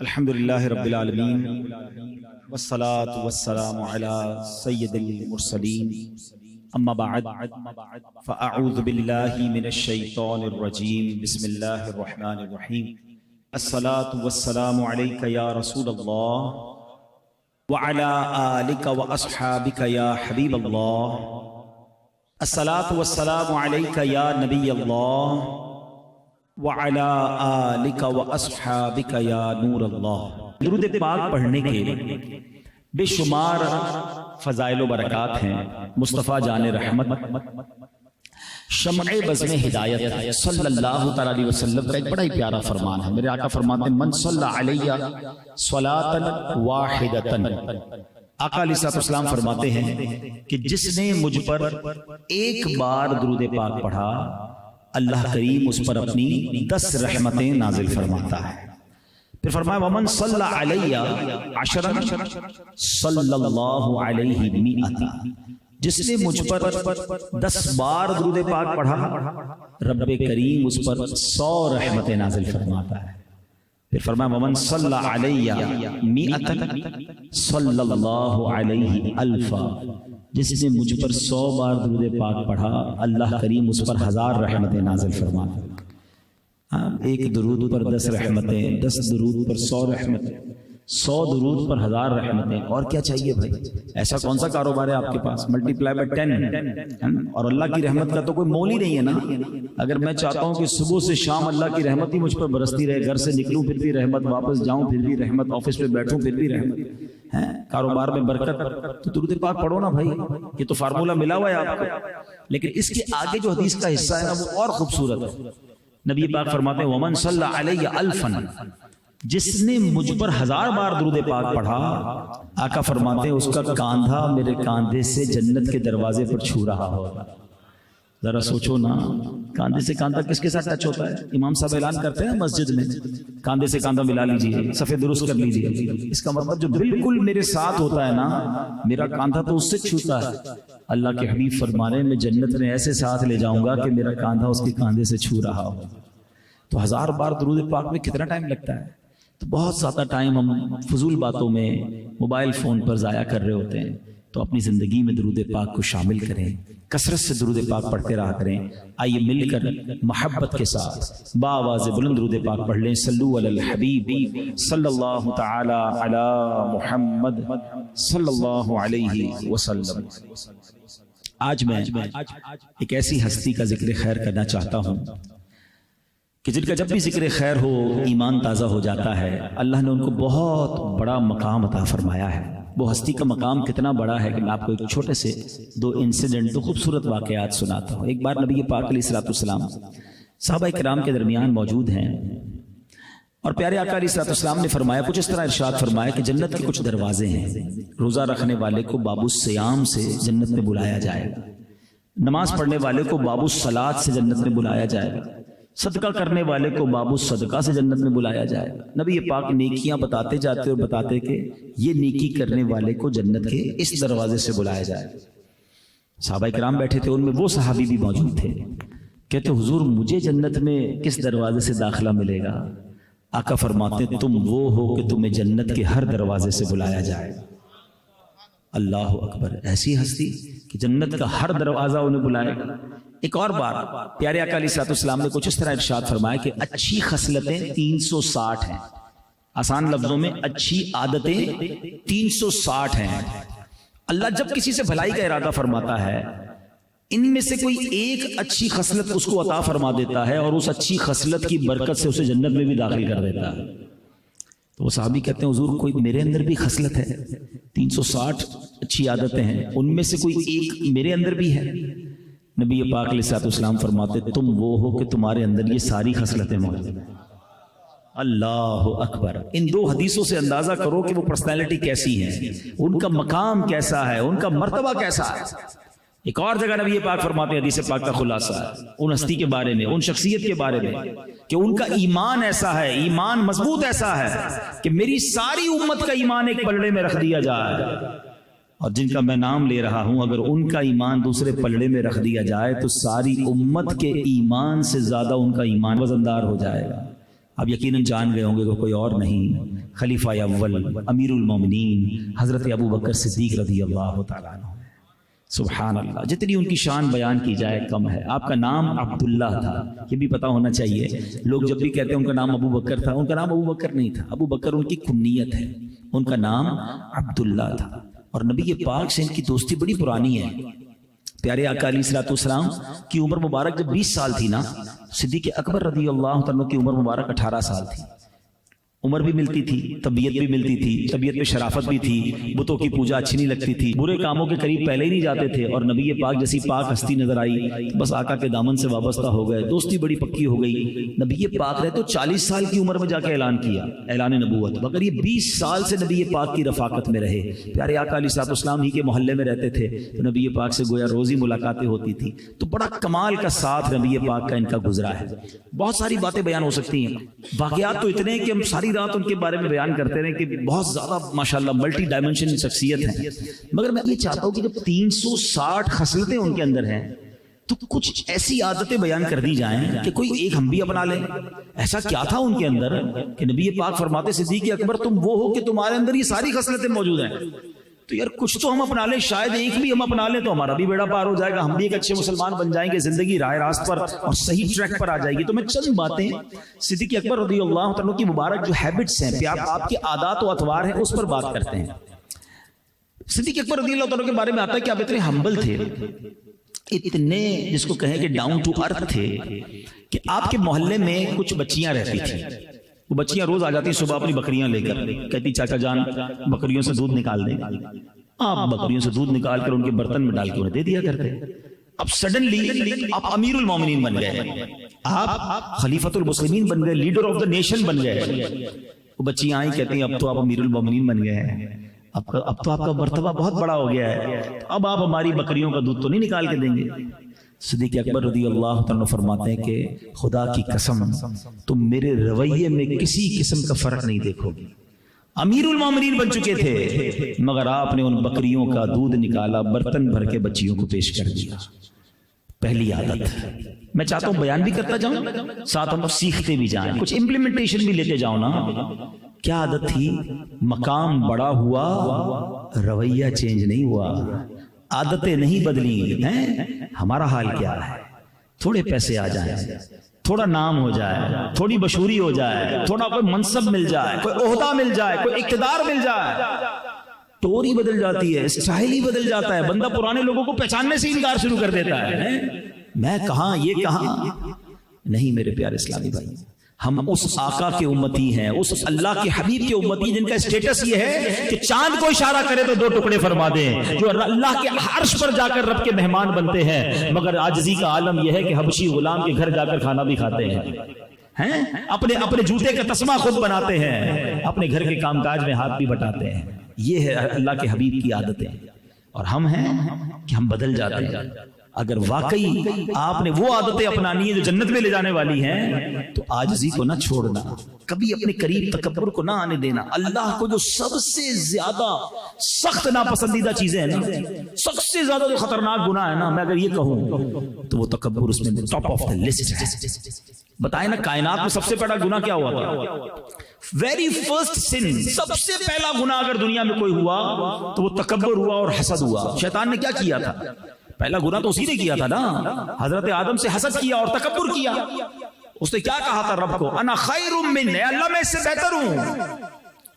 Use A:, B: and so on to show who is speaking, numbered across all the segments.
A: الحمدللہ رب العالمین والصلاة والسلام علی سید المرسلین اما بعد فاعوذ باللہ من الشیطان الرجیم بسم اللہ الرحمن الرحیم الصلاة والسلام علیک یا رسول اللہ وعلی آلک واصحابک یا حبیب اللہ الصلاة والسلام علیک یا نبی اللہ وعلی آلک واصحابک یا نور اللہ۔ درود پاک پڑھنے کے بے شمار فضائل و برکات ہیں۔ مصطفیٰ جان رحمت شمع بزم ہدایت صلی اللہ تعالی علیہ وسلم کا ایک بڑا ہی پیارا فرمان ہے۔ میرے آقا فرماتے ہیں من صلی علیہ صلاۃ واحدۃ، آقا علیہ السلام فرماتے ہیں کہ جس نے مجھ پر ایک بار درود پاک پڑھا اللہ کریم اس پر اپنی 10 رحمتیں نازل فرماتا ہے۔ پھر فرمایا ومن صلی علیہ عشرا صلی اللہ علیہ مئۃ، جس نے مجھ پر 10 بار درود پاک پڑھا رب کریم اس پر 100 رحمتیں نازل فرماتا ہے۔ پھر فرمایا ومن صلی علیہ مئۃ صلی اللہ علیہ الفا، جس نے مجھ پر 100 بار درود پاک پڑھا اللہ کریم اس پر 1000 رحمتیں نازل فرماتا ہے۔ ایک درود پر 10 رحمتیں، 10 درود پر 100 رحمتیں، 100 درود پر 1000 رحمتیں، اور کیا چاہیے بھائی؟ ایسا کون سا کاروبار ہے آپ کے پاس؟ ملٹی پلائی بائی 10، اور اللہ کی رحمت کا تو کوئی مول ہی نہیں ہے نا۔ اگر میں چاہتا ہوں کہ صبح سے شام اللہ کی رحمت ہی مجھ پر برستی رہے، گھر سے نکلوں پھر بھی رحمت، واپس جاؤں پھر بھی رحمت، آفس پہ بیٹھوں پھر بھی رحمت، کاروبار میں برکت، تو درود پاک پڑھو نا بھائی، یہ تو فارمولہ ملا ہوا ہے آپ کو۔ لیکن اس کے آگے جو حدیث کا حصہ ہے نا وہ اور خوبصورت ہے۔ نبی پاک فرماتے ہیں ومن صلی علیہ الفا، جس نے مجھ پر 1000 بار درود پاک پڑھا، آقا فرماتے ہیں اس کا کاندھا میرے کاندھے سے جنت کے دروازے پر چھو رہا ہوگا۔ ذرا سوچو نا، کاندھے سے کاندھا کس کے ساتھ ٹچ ہوتا ہے؟ امام صاحب اعلان کرتے ہیں مسجد میں کاندھے سے کاندھا ملا لیجئے، صفحے درست کر لیجئے۔ اس کا مطلب جو بالکل میرے ساتھ ہوتا ہے نا، میرا کاندھا تو اس سے چھوتا ہے۔ اللہ کے حبیب فرمانے میں جنت میں ایسے ساتھ لے جاؤں گا کہ میرا کاندھا اس کے کاندھے سے چھو رہا ہو۔ تو 1000 بار درود پاک میں کتنا ٹائم لگتا ہے؟ تو بہت زیادہ ٹائم ہم فضول باتوں میں موبائل فون پر ضائع کر رہے ہوتے ہیں۔ تو اپنی زندگی میں درود پاک کو شامل کریں، کثرت سے درود پاک پڑھتے رہا کریں۔ آئیے مل کر محبت کے ساتھ بآواز بلند درود پاک پڑھ لیں۔ صلو علی الحبیب صلی اللہ تعالی علی محمد صلی اللہ علیہ وسلم۔ آج میں ایک ایسی ہستی کا ذکر خیر کرنا چاہتا ہوں کہ جن کا جب بھی ذکر خیر ہو ایمان تازہ ہو جاتا ہے۔ اللہ نے ان کو بہت بڑا مقام عطا فرمایا ہے۔ وہ ہستی کا مقام کتنا بڑا ہے کہ میں آپ کو ایک چھوٹے سے 2 انسیڈنٹ، 2 خوبصورت واقعات سناتا ہوں۔ ایک بار نبی پاک علیہ السلام صحابہ کرام کے درمیان موجود ہیں، اور پیارے آقا علیہ السلام نے فرمایا، کچھ اس طرح ارشاد فرمایا کہ جنت کے کچھ دروازے ہیں، روزہ رکھنے والے کو باب الصیام سے جنت میں بلایا جائے گا، نماز پڑھنے والے کو باب الصلاۃ سے جنت میں بلایا جائے گا، صدقہ کرنے والے کو باب الصدقہ سے جنت میں بلایا جائے گا۔ نبی پاک نیکیاں بتاتے جاتے اور بتاتے کہ یہ نیکی کرنے والے کو جنت کے اس دروازے سے بلایا جائے گا۔ صحابہ کرام بیٹھے تھے، ان میں وہ صحابی بھی موجود تھے، کہتے حضور مجھے جنت میں کس دروازے سے داخلہ ملے گا؟ آقا فرماتے تم وہ ہو کہ تمہیں جنت کے ہر دروازے سے بلایا جائے گا۔ اللہ اکبر، ایسی ہستی کہ جنت کا ہر دروازہ انہیں بلائے گا۔ ایک اور بار پیارے آقا علیہ السلام نے کچھ اس طرح ارشاد فرمایا کہ اچھی خصلتیں 360 ہیں، آسان لفظوں میں اچھی عادتیں 360 ہیں۔ اللہ جب کسی سے بھلائی کا ارادہ فرماتا ہے، ان میں سے کوئی ایک اچھی خصلت اس کو عطا فرما دیتا ہے، اور اس اچھی خصلت کی برکت سے اسے جنت میں بھی داخل کر دیتا ہے۔ تو وہ صحابی کہتے ہیں حضور کوئی میرے اندر بھی خصلت ہے، 360 اچھی عادتیں ہیں، ان میں سے کوئی ایک میرے اندر بھی ہے۔ نبی پاک علیہ السلام فرماتے تم وہ ہو کہ تمہارے اندر یہ ساری خصلتیں موجود ہیں۔ اللہ اکبر، ان 2 حدیثوں سے اندازہ کرو کہ وہ پرسنالٹی کیسی ہے، ان کا مقام کیسا ہے، ان کا مرتبہ کیسا ہے۔ ایک اور جگہ نبی پاک فرماتے ہیں، حدیث پاک کا خلاصہ ہے ان ہستی کے بارے میں، ان شخصیت کے بارے میں، کہ ان کا ایمان ایسا ہے، ایمان مضبوط ایسا ہے کہ میری ساری امت کا ایمان ایک پلڑے میں رکھ دیا جائے، اور جن کا میں نام لے رہا ہوں اگر ان کا ایمان دوسرے پلڑے میں رکھ دیا جائے تو ساری امت کے ایمان سے زیادہ ان کا ایمان وزندار ہو جائے گا۔ آپ یقیناً جان گئے ہوں گے کہ کوئی اور نہیں، خلیفہ اول امیر المومنین حضرت ابو بکر صدیق رضی اللہ تعالیٰ عنہ۔ سبحان اللہ، جتنی ان کی شان بیان کی جائے کم ہے۔ آپ کا نام عبداللہ تھا، یہ بھی پتہ ہونا چاہیے۔ لوگ جب بھی کہتے ہیں ان کا نام ابو بکر تھا، ان کا نام ابو بکر نہیں تھا، ابو بکر ان کی کنیت ہے، ان کا نام عبداللہ تھا۔ اور نبی پاک سے ان کی دوستی بڑی پرانی ہے۔ پیارے آقا علیہ الصلوۃ والسلام کی عمر مبارک جب 20 سال تھی نا، صدیق اکبر رضی اللہ عنہ کی عمر مبارک 18 سال تھی۔ عمر بھی ملتی تھی، طبیعت بھی ملتی تھی، طبیعت میں شرافت بھی تھی، بتوں کی پوجا اچھی نہیں لگتی تھی، برے کاموں کے قریب پہلے ہی نہیں جاتے تھے، اور نبی پاک جیسی پاک ہستی نظر آئی بس آقا کے دامن سے وابستہ ہو گئے، دوستی بڑی پکی ہو گئی۔ نبی پاک رہے تو 40 سال کی عمر میں جا کے اعلان کیا، اعلان نبوت، مگر یہ 20 سال سے نبی پاک کی رفاقت میں رہے۔ پیارے آقا علیہ الصلوۃ والسلام ہی کے محلے میں رہتے تھے تو نبی پاک سے گویا روزی ملاقاتیں ہوتی تھی، تو بڑا کمال کا ساتھ نبی پاک کا ان کا گزرا ہے۔ بہت ساری باتیں بیان ہو سکتی ہیں، واقعات تو اتنے ہیں کہ ہم ساری رات ان کے بارے میں بیان کرتے رہے کہ بہت زیادہ ماشاءاللہ ملٹی ڈائمنشن شخصیت ہے، مگر میں یہ چاہتا ہوں کہ جب 360 خصلتیں ان کے اندر ہیں تو کچھ ایسی عادتیں بیان کر دی جائیں کہ کوئی ایک ہم بھی اپنا لیں۔ ایسا کیا تھا ان کے اندر کہ نبی پاک فرماتے صدیق اکبر تم وہ ہو کہ تمہارے اندر یہ ساری خصلتیں موجود ہیں، تو یار کچھ تو ہم اپنا لیں، شاید ایک بھی ہم اپنا لیں تو ہمارا بھی بیڑا پار ہو جائے گا، ہم بھی ایک اچھے مسلمان بن جائیں گے، زندگی راہ راست پر اور صحیح ٹریک پر آ جائے گی۔ تو میں چند باتیں صدیق اکبر رضی اللہ عنہ کی مبارک جو ہیبٹس ہیں، آپ کے عادات و اطوار ہیں، اس پر بات کرتے ہیں۔ صدیق اکبر رضی اللہ عنہ کے بارے میں آتا ہے کہ آپ اتنے ہمبل تھے، اتنے جس کو کہیں کہ ڈاؤن ٹو ارتھ تھے کہ آپ کے محلے میں کچھ بچیاں رہتی تھیں، وہ بچیاں روز آ جاتی صبح اپنی بکریاں لے کر، کہتی چاچا جان بکریوں سے دودھ نکال دیں، آپ بکریوں سے دودھ نکال کر ان کے برتن میں ڈال کے انہیں دے دیا کرتے۔ اب سڈنلی آپ امیر المومنین بن گئے، آپ خلیفۃ المسلمین بن گئے، لیڈر آف دا نیشن بن گئے۔ وہ بچیاں آئی کہتی ہیں اب تو آپ امیر المومنین بن گئے ہیں، اب تو آپ کا مرتبہ بہت بڑا ہو گیا ہے، اب آپ ہماری بکریوں کا دودھ تو نہیں نکال کے دیں گے۔ صدیق اکبر رضی اللہ عنہ فرماتے ہیں کہ خدا کی قسم تم میرے رویے میں کسی قسم کا فرق نہیں دیکھو گے۔ امیر المومنین بن چکے تھے مگر آپ نے ان بکریوں کا دودھ نکالا، برتن بھر کے بچیوں کو پیش کر دیا۔ پہلی عادت میں چاہتا ہوں بیان بھی کرتا جاؤں، ساتھ ہم سیکھتے بھی جائیں، کچھ امپلیمنٹیشن بھی لیتے جاؤ نا۔ کیا عادت تھی؟ مقام بڑا ہوا، رویہ چینج نہیں ہوا، عادتیں نہیں بدلی ہیں۔ ہمارا حال کیا ہے؟ تھوڑے پیسے آ جائیں، تھوڑا نام ہو جائے، تھوڑی مشہوری ہو جائے، تھوڑا کوئی منصب مل جائے، کوئی عہدہ مل جائے، کوئی اقتدار مل جائے، ٹوری بدل جاتی ہے، اسٹائل ہی بدل جاتا ہے، بندہ پرانے لوگوں کو پہچاننے سے انکار شروع کر دیتا ہے۔ میں کہاں، یہ کہاں؟ نہیں میرے پیارے اسلامی بھائی، ہم اس آقا کے امتی ہیں، اس اللہ کے حبیب کے امتی جن کا اسٹیٹس یہ ہے کہ چاند کو اشارہ کرے تو 2 ٹکڑے فرما دیں، جو اللہ کے عرش پر جا کر رب کے مہمان بنتے ہیں، مگر عاجزی کا عالم یہ ہے کہ حبشی غلام کے گھر جا کر کھانا بھی کھاتے ہیں، اپنے جوتے کا تسمہ خود بناتے ہیں، اپنے گھر کے کام کاج میں ہاتھ بھی بٹاتے ہیں۔ یہ ہے اللہ کے حبیب کی عادتیں، اور ہم ہیں کہ ہم بدل جاتے ہیں۔ اگر واقعی آپ نے وہ عادتیں اپنانی ہیں جو جنت میں لے جانے والی ہیں تو عاجزی کو نہ چھوڑنا، کبھی اپنے قریب تکبر کو نہ آنے دینا۔ اللہ کو جو سب سے زیادہ سخت ناپسندیدہ چیزیں ہیں نا، سب سے زیادہ جو خطرناک گناہ ہے نا، میں اگر یہ کہوں تو وہ تکبر اس میں ٹاپ آف دا لسٹ ہے۔ بتائیں نا کائنات میں سب سے بڑا گناہ کیا ہوا تھا؟ ویری فرسٹ سن، سب سے پہلا گناہ اگر دنیا میں کوئی ہوا تو وہ تکبر ہوا اور حسد ہوا۔ شیطان نے کیا کیا تھا؟ پہلا گناہ تو اسی نے کیا تھا نا، حضرت آدم سے حسد کیا اور تکبر کیا۔ اس نے کیا کہا تھا رب کو؟ انا خیر من، اللہ میں اس سے بہتر ہوں،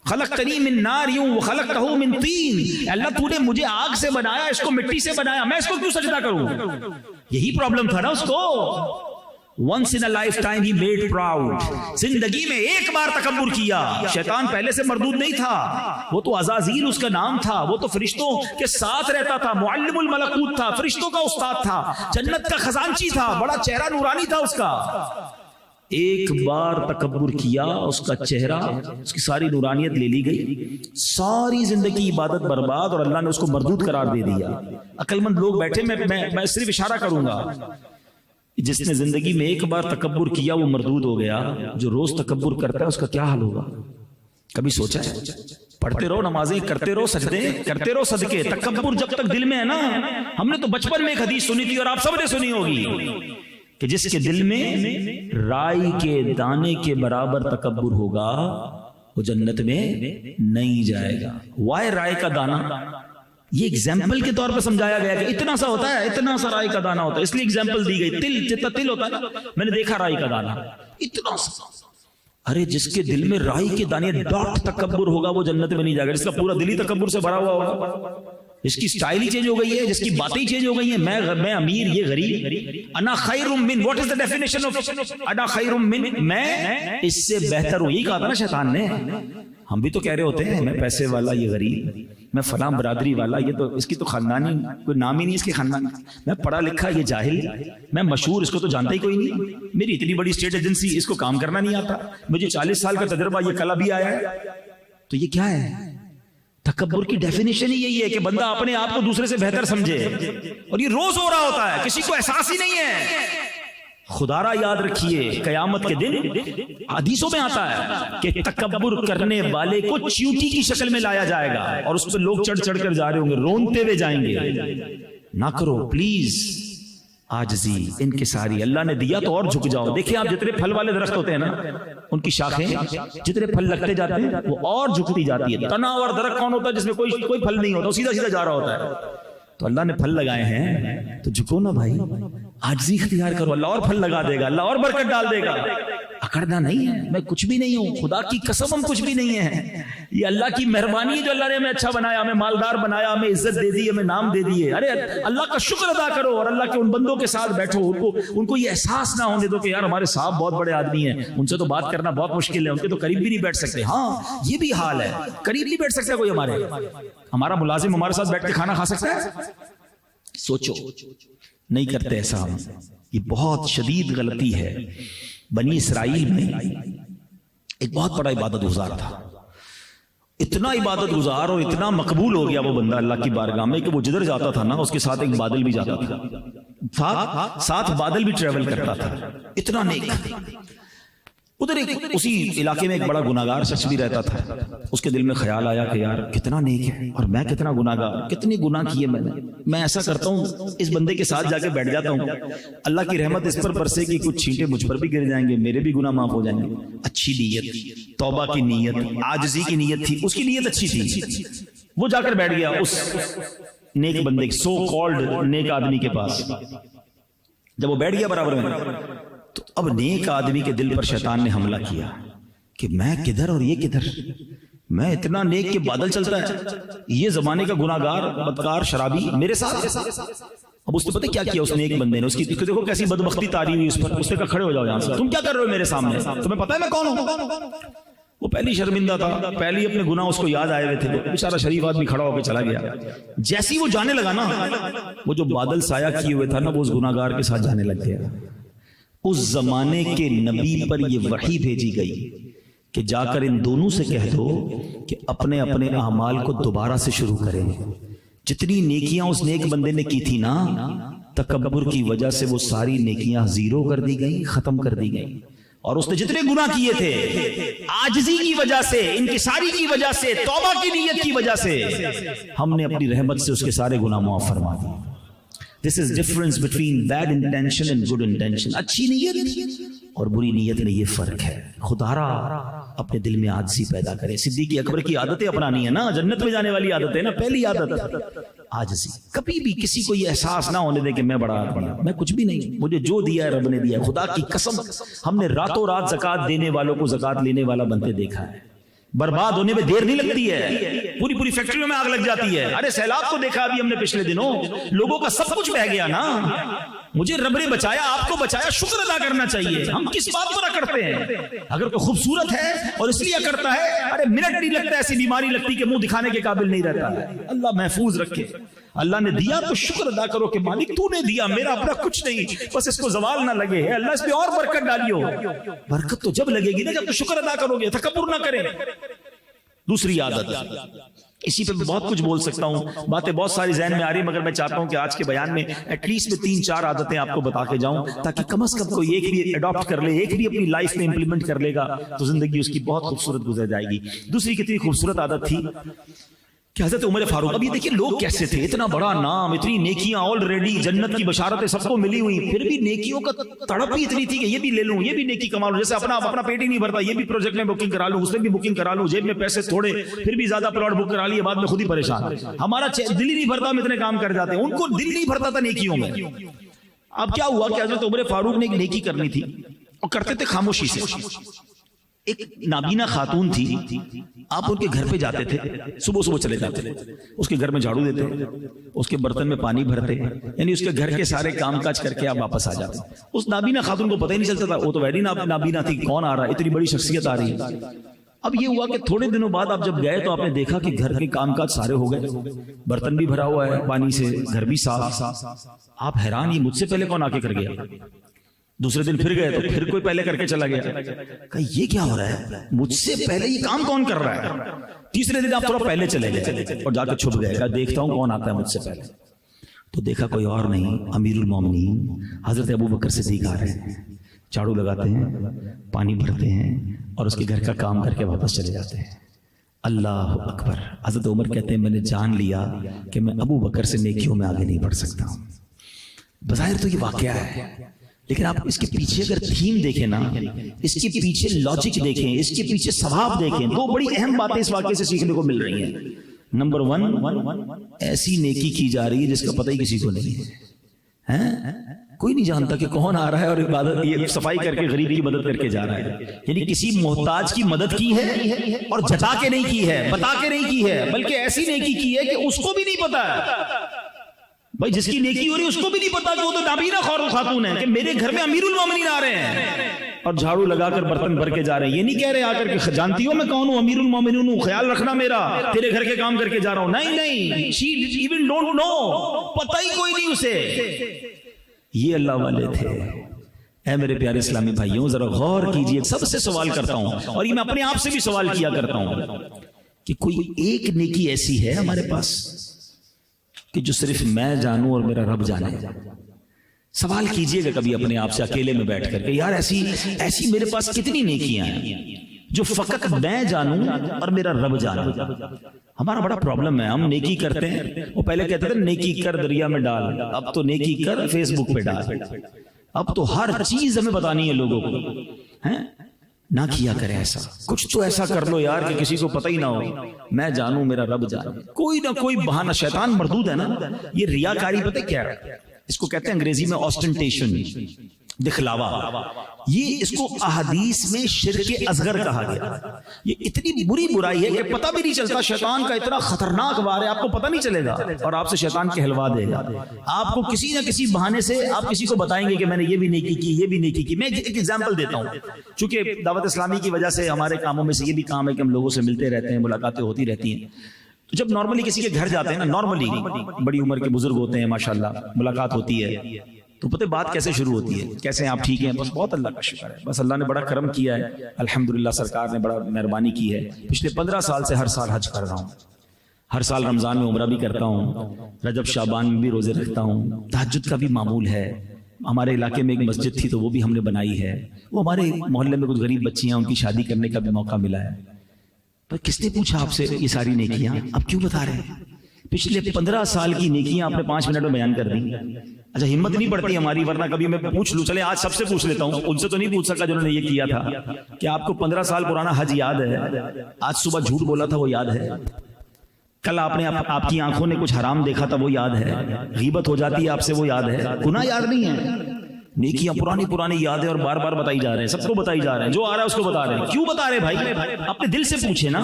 A: خلقتنی من نار وخلقتہ من طین، اللہ تو نے مجھے آگ سے بنایا، اس کو مٹی سے بنایا، میں اس کو کیوں سجدہ کروں؟ یہی پرابلم تھا نا اس کو۔ once in a lifetime he made proud، زندگی میں ایک بار تکبر کیا۔ شیطان پہلے سے مردود نہیں تھا، وہ تو عزازیل اس کا نام تھا، وہ تو فرشتوں کے ساتھ رہتا تھا، معلم الملکوت تھا، فرشتوں کا استاد تھا، جنت کا خزانچی تھا، بڑا چہرہ نورانی تھا اس کا۔ ایک بار تکبر کیا، اس کا چہرہ، اس کی ساری نورانیت لے لی گئی، ساری زندگی عبادت برباد، اور اللہ نے اس کو مردود قرار دے دیا۔ عقل مند لوگ بیٹھے، میں صرف اشارہ کروں گا، جس نے زندگی میں ایک بار تکبر کیا وہ مردود ہو گیا، جو روز تکبر کرتا ہے اس کا کیا حال ہوگا؟ کبھی سوچا ہے؟ پڑھتے رہو نمازیں، کرتے رہو سجدے، کرتے رہو صدقے، تکبر جب تک دل میں ہے نا، ہم نے تو بچپن میں ایک حدیث سنی تھی اور آپ سب نے سنی ہوگی کہ جس کے دل میں رائی کے دانے کے برابر تکبر ہوگا وہ جنت میں نہیں جائے گا. وائے رائے کا دانا؟ یہ ایگزامپل کے طور پر سمجھایا گیا کہ اتنا سا ہوتا ہے, اتنا سا رائی کا دانا ہوتا ہے, اس لیے ایگزامپل دی گئی. تل جتنا تل ہوتا ہے نا, میں نے دیکھا رائی کا دانا اتنا سا. ارے جس کے دل میں رائی کے دانے ڈاٹ تکبر ہوگا وہ جنت میں نہیں جائے گا. جس کا پورا دل ہی تکبر سے بھرا ہوا ہوگا, جس کی سٹائل ہی چینج ہو گئی ہے, جس کی باتیں چینج ہو گئی ہیں, میں امیر یہ غریب. انا خیر من, what is the definition of انا خیر من, میں اس سے بہتر ہوں. یہی کہا تھا نا شیطان نے. ہم بھی تو کہہ رہے ہوتے ہیں میں پیسے والا یہ غریب, میں فلاں برادری والا, یہ تو اس کی تو خاندانی کوئی نام ہی نہیں اس کے خاندان, میں پڑھا لکھا یہ جاہل, میں مشہور اس کو تو جانتا ہی کوئی نہیں, میری اتنی بڑی اسٹیٹ ایجنسی اس کو کام کرنا نہیں آتا, مجھے 40 سال کا تجربہ یہ کل بھی آیا ہے. تو یہ کیا ہے؟ تکبر کی ڈیفینیشن ہی یہی ہے کہ بندہ اپنے آپ کو دوسرے سے بہتر سمجھے, اور یہ روز ہو رہا ہوتا ہے, کسی کو احساس ہی نہیں ہے. خدا را یاد رکھیے قیامت کے دن حدیثوں میں آتا ہے کہ تکبر کرنے والے کو چیونٹی کی شکل میں لایا جائے گا, اور اس پہ لوگ چڑھ چڑھ کر جا رہے ہوں گے, رونتے ہوئے جائیں گے. نہ کرو پلیز عاجزی انکساری. اللہ نے دیا تو اور جھک جاؤ. دیکھیں آپ جتنے پھل والے درخت ہوتے ہیں نا, ان کی شاخیں جتنے پھل لگتے جاتے ہیں وہ اور جھکتی جاتی ہے. تناور درخت کون ہوتا ہے جس میں کوئی پھل نہیں ہوتا, سیدھا سیدھا جا رہا ہوتا ہے. تو اللہ نے پھل لگائے ہیں تو جھکو نا بھائی, عاجزی اختیار کرو, اللہ اور پھل لگا دے گا, اللہ اور برکت ڈال دے گا. اکڑنا نہیں ہے, میں کچھ بھی نہیں ہوں, خدا کی قسم ہم کچھ بھی نہیں ہیں. یہ اللہ کی مہربانی ہے جو اللہ نے ہمیں اچھا بنایا, ہمیں مالدار بنایا, ہمیں عزت دے دی, ہمیں نام دے دیے. ارے اللہ کا شکر ادا کرو اور اللہ کے ان بندوں کے ساتھ بیٹھو, ان کو یہ احساس نہ ہونے دو کہ یار ہمارے صاحب بہت بڑے آدمی ہیں, ان سے تو بات کرنا بہت مشکل ہے, ان کے تو قریب بھی نہیں بیٹھ سکتے. ہاں یہ بھی حال ہے, قریب نہیں بیٹھ سکتا کوئی. ہمارا ملازم ہمارے ساتھ بیٹھ کے کھانا کھا سکتا ہے؟ سوچو, نہیں کرتے ایسا ہم. یہ بہت شدید غلطی ہے. بنی اسرائیل میں ایک بہت بڑا عبادت گزار تھا, اتنا عبادت گزار اور اتنا مقبول ہو گیا وہ بندہ اللہ کی بارگاہ میں کہ وہ جدھر جاتا تھا نا اس کے ساتھ ایک بادل بھی جاتا تھا, ساتھ بادل بھی ٹریول کرتا تھا. اتنا نیک. ادھر اسی علاقے میں ایک بڑا گناہگار شخص بھی رہتا تھا. اس کے دل میں خیال آیا کہ یار کتنا نیک ہے اور میں کتنا گناہگار, کتنے گناہ کیے میں ایسا کرتا ہوں اس بندے کے ساتھ جا کے بیٹھ جاتا ہوں, اللہ کی رحمت اس پر برسے گی, کچھ چھینٹے مجھ پر بھی گر جائیں گے, میرے بھی گناہ معاف ہو جائیں گے. اچھی نیت, توبہ کی نیت, عاجزی کی نیت تھی, اس کی نیت اچھی تھی. وہ جا کر بیٹھ گیا اس نیک بندے, سو کالڈ نیک آدمی کے پاس. جب وہ بیٹھ گیا برابر میں, تو اب نیک آدمی کے دل پر شیطان نے حملہ کیا کہ میں کدھر اور یہ کدھر, میں اتنا نیک کہ بادل چلتا ہے, یہ زمانے کا گناہگار بدکار شرابی میرے ساتھ. اب اس نے پتہ کیا کیا اس نیک بندے نے, اس کی دیکھو کیسی بدبختی تاری ہوئی اس پر. اس نے کہا کھڑے ہو جاؤ یہاں سے, تم کیا کر رہے ہو میرے سامنے, تمہیں پتہ ہے میں کون ہوں؟ وہ پہلی شرمندہ تھا, پہلی اپنے گناہ اس کو یاد آئے ہوئے تھے. بیچارہ شریف آدمی کھڑا ہو کے چلا گیا. جیسی وہ جانے لگا نا, وہ جو بادل سایہ کیے ہوئے تھا نا, وہ اس گناہگار کے ساتھ جانے لگ گیا. اس زمانے کے نبی پر یہ وحی بھیجی گئی کہ جا کر ان دونوں سے کہہ دو کہ اپنے اپنے اعمال کو دوبارہ سے شروع کریں. جتنی نیکیاں اس نیک بندے نے کی تھی نا, تکبر کی وجہ سے وہ ساری نیکیاں زیرو کر دی گئیں, ختم کر دی گئیں. اور اس نے جتنے گناہ کیے تھے عاجزی کی وجہ سے, انکساری کی وجہ سے, توبہ کی نیت کی وجہ سے, ہم نے اپنی رحمت سے اس کے سارے گناہ معاف فرما دیے. This is difference between bad intention and good intention. اچھی نیت اور بری نیت میں یہ فرق ہے. خدا را اپنے دل میں عاجزی پیدا کرے. صدیق اکبر کی عادتیں اپنانی ہے نا, جنت میں جانے والی عادت ہے نا. پہلی عادت عاجزی. کبھی بھی کسی کو یہ احساس نہ ہونے دے کہ میں بڑا آدمی ہوں, میں کچھ بھی نہیں, مجھے جو دیا ہے رب نے دیا ہے. خدا کی قسم ہم نے راتوں رات زکات دینے والوں کو زکات لینے والا بنتے دیکھا ہے. برباد ہونے میں دیر نہیں لگتی ہے, پوری فیکٹریوں میں آگ لگ جاتی ہے. ارے سیلاب کو دیکھا ابھی ہم نے پچھلے دنوں, لوگوں کا سب کچھ بہ گیا نا. مجھے رب نے بچایا, آپ کو بچایا, شکر ادا کرنا چاہیے. ہم کس بات پر اکڑتے ہیں؟ اگر کوئی خوبصورت ہے اور اس لیے اکڑتا ہے, ارے منٹ نہیں لگتا ایسی بیماری لگتی کہ منہ دکھانے کے قابل نہیں رہتا ہے. اللہ محفوظ رکھے. اللہ نے دیا تو شکر ادا کرو کہ مالک تو نے دیا, میرا اپنا کچھ نہیں, بس اس کو زوال نہ لگے. اللہ اس پہ اور برکت ڈالیو. برکت تو جب لگے گی نا جب تو شکر ادا کرو گے, تکبر نہ کریں. دوسری عادت, اسی پہ بہت کچھ بول سکتا ہوں, باتیں بہت ساری ذہن میں آ رہی, مگر میں چاہتا ہوں کہ آج کے بیان میں ایٹ لیسٹ میں 3-4 عادتیں آپ کو بتا کے جاؤں, تاکہ کم از کم کوئی ایک بھی اڈاپٹ کر لے, ایک بھی اپنی لائف میں امپلیمنٹ کر لے گا تو زندگی اس کی بہت خوبصورت گزر جائے گی. دوسری کتنی خوبصورت عادت تھی کہ حضرت عمر فاروق، اب یہ دیکھیں لوگ کیسے تھے، اتنا بڑا نام، اتنی نیکیاں آلریڈی، جنت کی بشارتیں سب کو ملی ہوئی، پھر بھی نیکیوں کا تڑپ ہی اتنی تھی کہ یہ بھی لے لوں، یہ بھی نیکی کما لوں، جیسے اپنا پیٹ ہی نہیں بھرتا، یہ بھی پروجیکٹ میں بکنگ کرا لوں، اس میں بھی بکنگ کرا لوں، جیب میں پیسے تھوڑے، پھر بھی زیادہ پلاٹ بک کرا لیے، بعد میں خود ہی پریشان۔ ہمارا دل ہی نہیں بھرتا، ہم اتنے کام کر جاتے ہیں، ان کو دل نہیں بھرتا تھا نیکیوں میں۔ اب کیا ہوا کہ حضرت عمر فاروق نے ایک نیکی کرنی تھی اور کرتے تھے خاموشی سے۔ ایک نابینا خاتون تھی، آپ ان کے گھر پہ جاتے تھے، صبح صبح چلے جاتے تھے، اس کے گھر میں جھاڑو دیتے، اس کے برتن میں پانی بھرتے، یعنی اس کے گھر کے سارے کام کاج کر کے آپ واپس آ جاتے۔ اس نابینا خاتون کو پتہ ہی نہیں چلتا تھا، وہ تو ویری نابینا تھی، کون آ رہا ہے، اتنی بڑی شخصیت آ رہی ہے۔ اب یہ ہوا کہ تھوڑے دنوں بعد آپ جب گئے تو آپ نے دیکھا کہ گھر کے کام کاج سارے ہو گئے، برتن بھی بھرا ہوا ہے پانی سے، گھر بھی صاف۔ آپ حیران، یہ مجھ سے پہلے کون آ کے کر گیا؟ دوسرے دن پھر گئے تو پھر کوئی پہلے کر کے چلا گیا، کہ یہ کیا ہو رہا ہے، مجھ سے پہلے یہ کام کون کر رہا ہے؟ تیسرے دن آپ تھوڑا پہلے چلے گئے اور جا کے چھپ گئے، کہا دیکھتا ہوں کون آتا ہے مجھ سے پہلے۔ تو دیکھا کوئی اور نہیں، امیر المومنین حضرت ابو بکر صدیق آ رہے ہیں، جھاڑو لگاتے ہیں، پانی بھرتے ہیں اور اس کے گھر کا کام کر کے واپس چلے جاتے ہیں۔ اللہ اکبر۔ حضرت عمر کہتے ہیں میں نے جان لیا کہ میں ابو بکر سے نیکیوں میں آگے نہیں بڑھ سکتا ہوں۔ بظاہر تو یہ واقعہ ہے، لیکن آپ اس کے پیچھے اگر تھیم دیکھیں نا، اس کے پیچھے لاجک دیکھیں، اس کے پیچھے ثواب دیکھیں، دو بڑی اہم باتیں اس واقعے سے سیکھنے کو مل رہی ہیں۔ نمبر 1، ایسی نیکی کی جا رہی ہے جس کا پتہ ہی کسی کو نہیں ہے، کوئی نہیں جانتا کہ کون آ رہا ہے اور عبادت یہ صفائی کر کے غریب کی مدد کر کے جا رہا ہے، یعنی کسی محتاج کی مدد کی ہے اور جتا کے نہیں کی ہے، بتا کے نہیں کی ہے، بلکہ ایسی نیکی کی ہے کہ اس کو بھی نہیں پتا ہے۔ بھائی جس کی نیکی ہو رہی ہے اس کو بھی نہیں پتا کہ وہ تو نابینا خاتون ہے، کہ میرے گھر میں امیر المومنین آ رہے ہیں اور جھاڑو لگا کر برتن بھر کے جا رہے ہیں۔ یہ نہیں کہہ رہے آ کر کہ جانتی ہو میں کون ہوں، امیر المومنین ہوں، خیال رکھنا میرا، تیرے گھر کے کام کر کے جا رہا ہوں۔ نہیں، she even don't know، پتہ ہی کوئی نہیں اسے۔ یہ اللہ والے تھے۔ اے میرے پیارے اسلامی بھائیوں، ذرا غور کیجئے، سب سے سوال کرتا ہوں اور یہ میں اپنے آپ سے بھی سوال کیا کرتا ہوں کہ کوئی ایک نیکی ایسی ہے ہمارے پاس کہ جو صرف میں جانوں اور میرا رب جانے؟ سوال کیجئے گا کبھی اپنے آپ سے اکیلے میں بیٹھ کر کہ یار ایسی میرے پاس کتنی نیکیاں ہیں جو فقط میں جانوں اور میرا رب جانے۔ ہمارا بڑا پرابلم ہے، ہم نیکی کرتے ہیں، وہ پہلے کہتے تھے نیکی کر دریا میں ڈال، اب تو نیکی کر فیس بک پہ ڈال، اب تو ہر چیز ہمیں بتانی ہے لوگوں کو۔ نہ کیا کرے ایسا، کچھ تو ایسا کر لو یار کہ کسی کو پتہ ہی نہ ہو، میں جانوں میرا رب جانے۔ کوئی نہ کوئی بہانہ، شیطان مردود ہے نا، یہ ریاکاری پتہ کیا ہے، اس کو کہتے ہیں انگریزی میں آسٹنٹیشن، دکھلاوا۔ یہ اس کو احادیث میں شرک اصغر کہا گیا۔ یہ اتنی بری برائی ہے کہ پتہ بھی نہیں چلتا، شیطان کا اتنا خطرناک وار ہے، آپ کو پتہ نہیں چلے گا اور آپ سے شیطان کہلوا دے گا۔ آپ کو کسی نہ کسی بہانے سے آپ کسی کو بتائیں گے کہ میں نے یہ بھی نیکی کی، یہ بھی نیکی کی۔ میں ایک ایگزامپل دیتا ہوں، چونکہ دعوت اسلامی کی وجہ سے ہمارے کاموں میں سے یہ بھی کام ہے کہ ہم لوگوں سے ملتے رہتے ہیں، ملاقاتیں ہوتی رہتی ہیں۔ تو جب نارملی کسی کے گھر جاتے ہیں نا، نارملی بڑی عمر کے بزرگ ہوتے ہیں ماشاءاللہ، ملاقات ہوتی ہے تو پتہ بات کیسے شروع ہوتی ہے، کیسے ہیں آپ، ٹھیک ہیں، بس بہت اللہ کا شکر ہے، بس اللہ نے بڑا کرم کیا ہے، الحمدللہ سرکار نے بڑا مہربانی کی ہے۔ پچھلے 15 سال سے ہر سال حج کر رہا ہوں، ہر سال رمضان میں عمرہ بھی کرتا ہوں، رجب شعبان میں بھی روزے رکھتا ہوں، تہجد کا بھی معمول ہے۔ ہمارے علاقے میں ایک مسجد تھی تو وہ بھی ہم نے بنائی ہے، وہ ہمارے محلے میں کچھ غریب بچیاں، ان کی شادی کرنے کا بھی موقع ملا ہے۔ پر کس نے پوچھا آپ سے یہ ساری نیکیاں، آپ کیوں بتا رہے ہیں؟ پچھلے 15 سال کی نیکیاں آپ نے 5 منٹ میں بیان کر دی۔ اچھا ہمت نہیں پڑتی ہماری، ورنہ کبھی میں پوچھ لوں، چلے آج سب سے پوچھ لیتا ہوں، ان سے تو نہیں پوچھ سکا جنہوں نے یہ کیا تھا، کہ آپ کو 15 سال پرانا حج یاد ہے؟ آج صبح جھوٹ بولا تھا وہ یاد ہے؟ کل آپ نے آپ کی آنکھوں نے کچھ حرام دیکھا تھا وہ یاد ہے؟ غیبت ہو جاتی ہے آپ سے وہ یاد ہے؟ گناہ یاد نہیں ہے؟ نیکیاں پرانی یاد ہے اور بار بار بتائی جا رہے ہیں، سب کو بتائی جا رہے ہیں، جو آ رہا ہے اس کو بتا رہے ہیں۔ کیوں بتا رہے بھائی؟ اپنے دل سے پوچھے نا،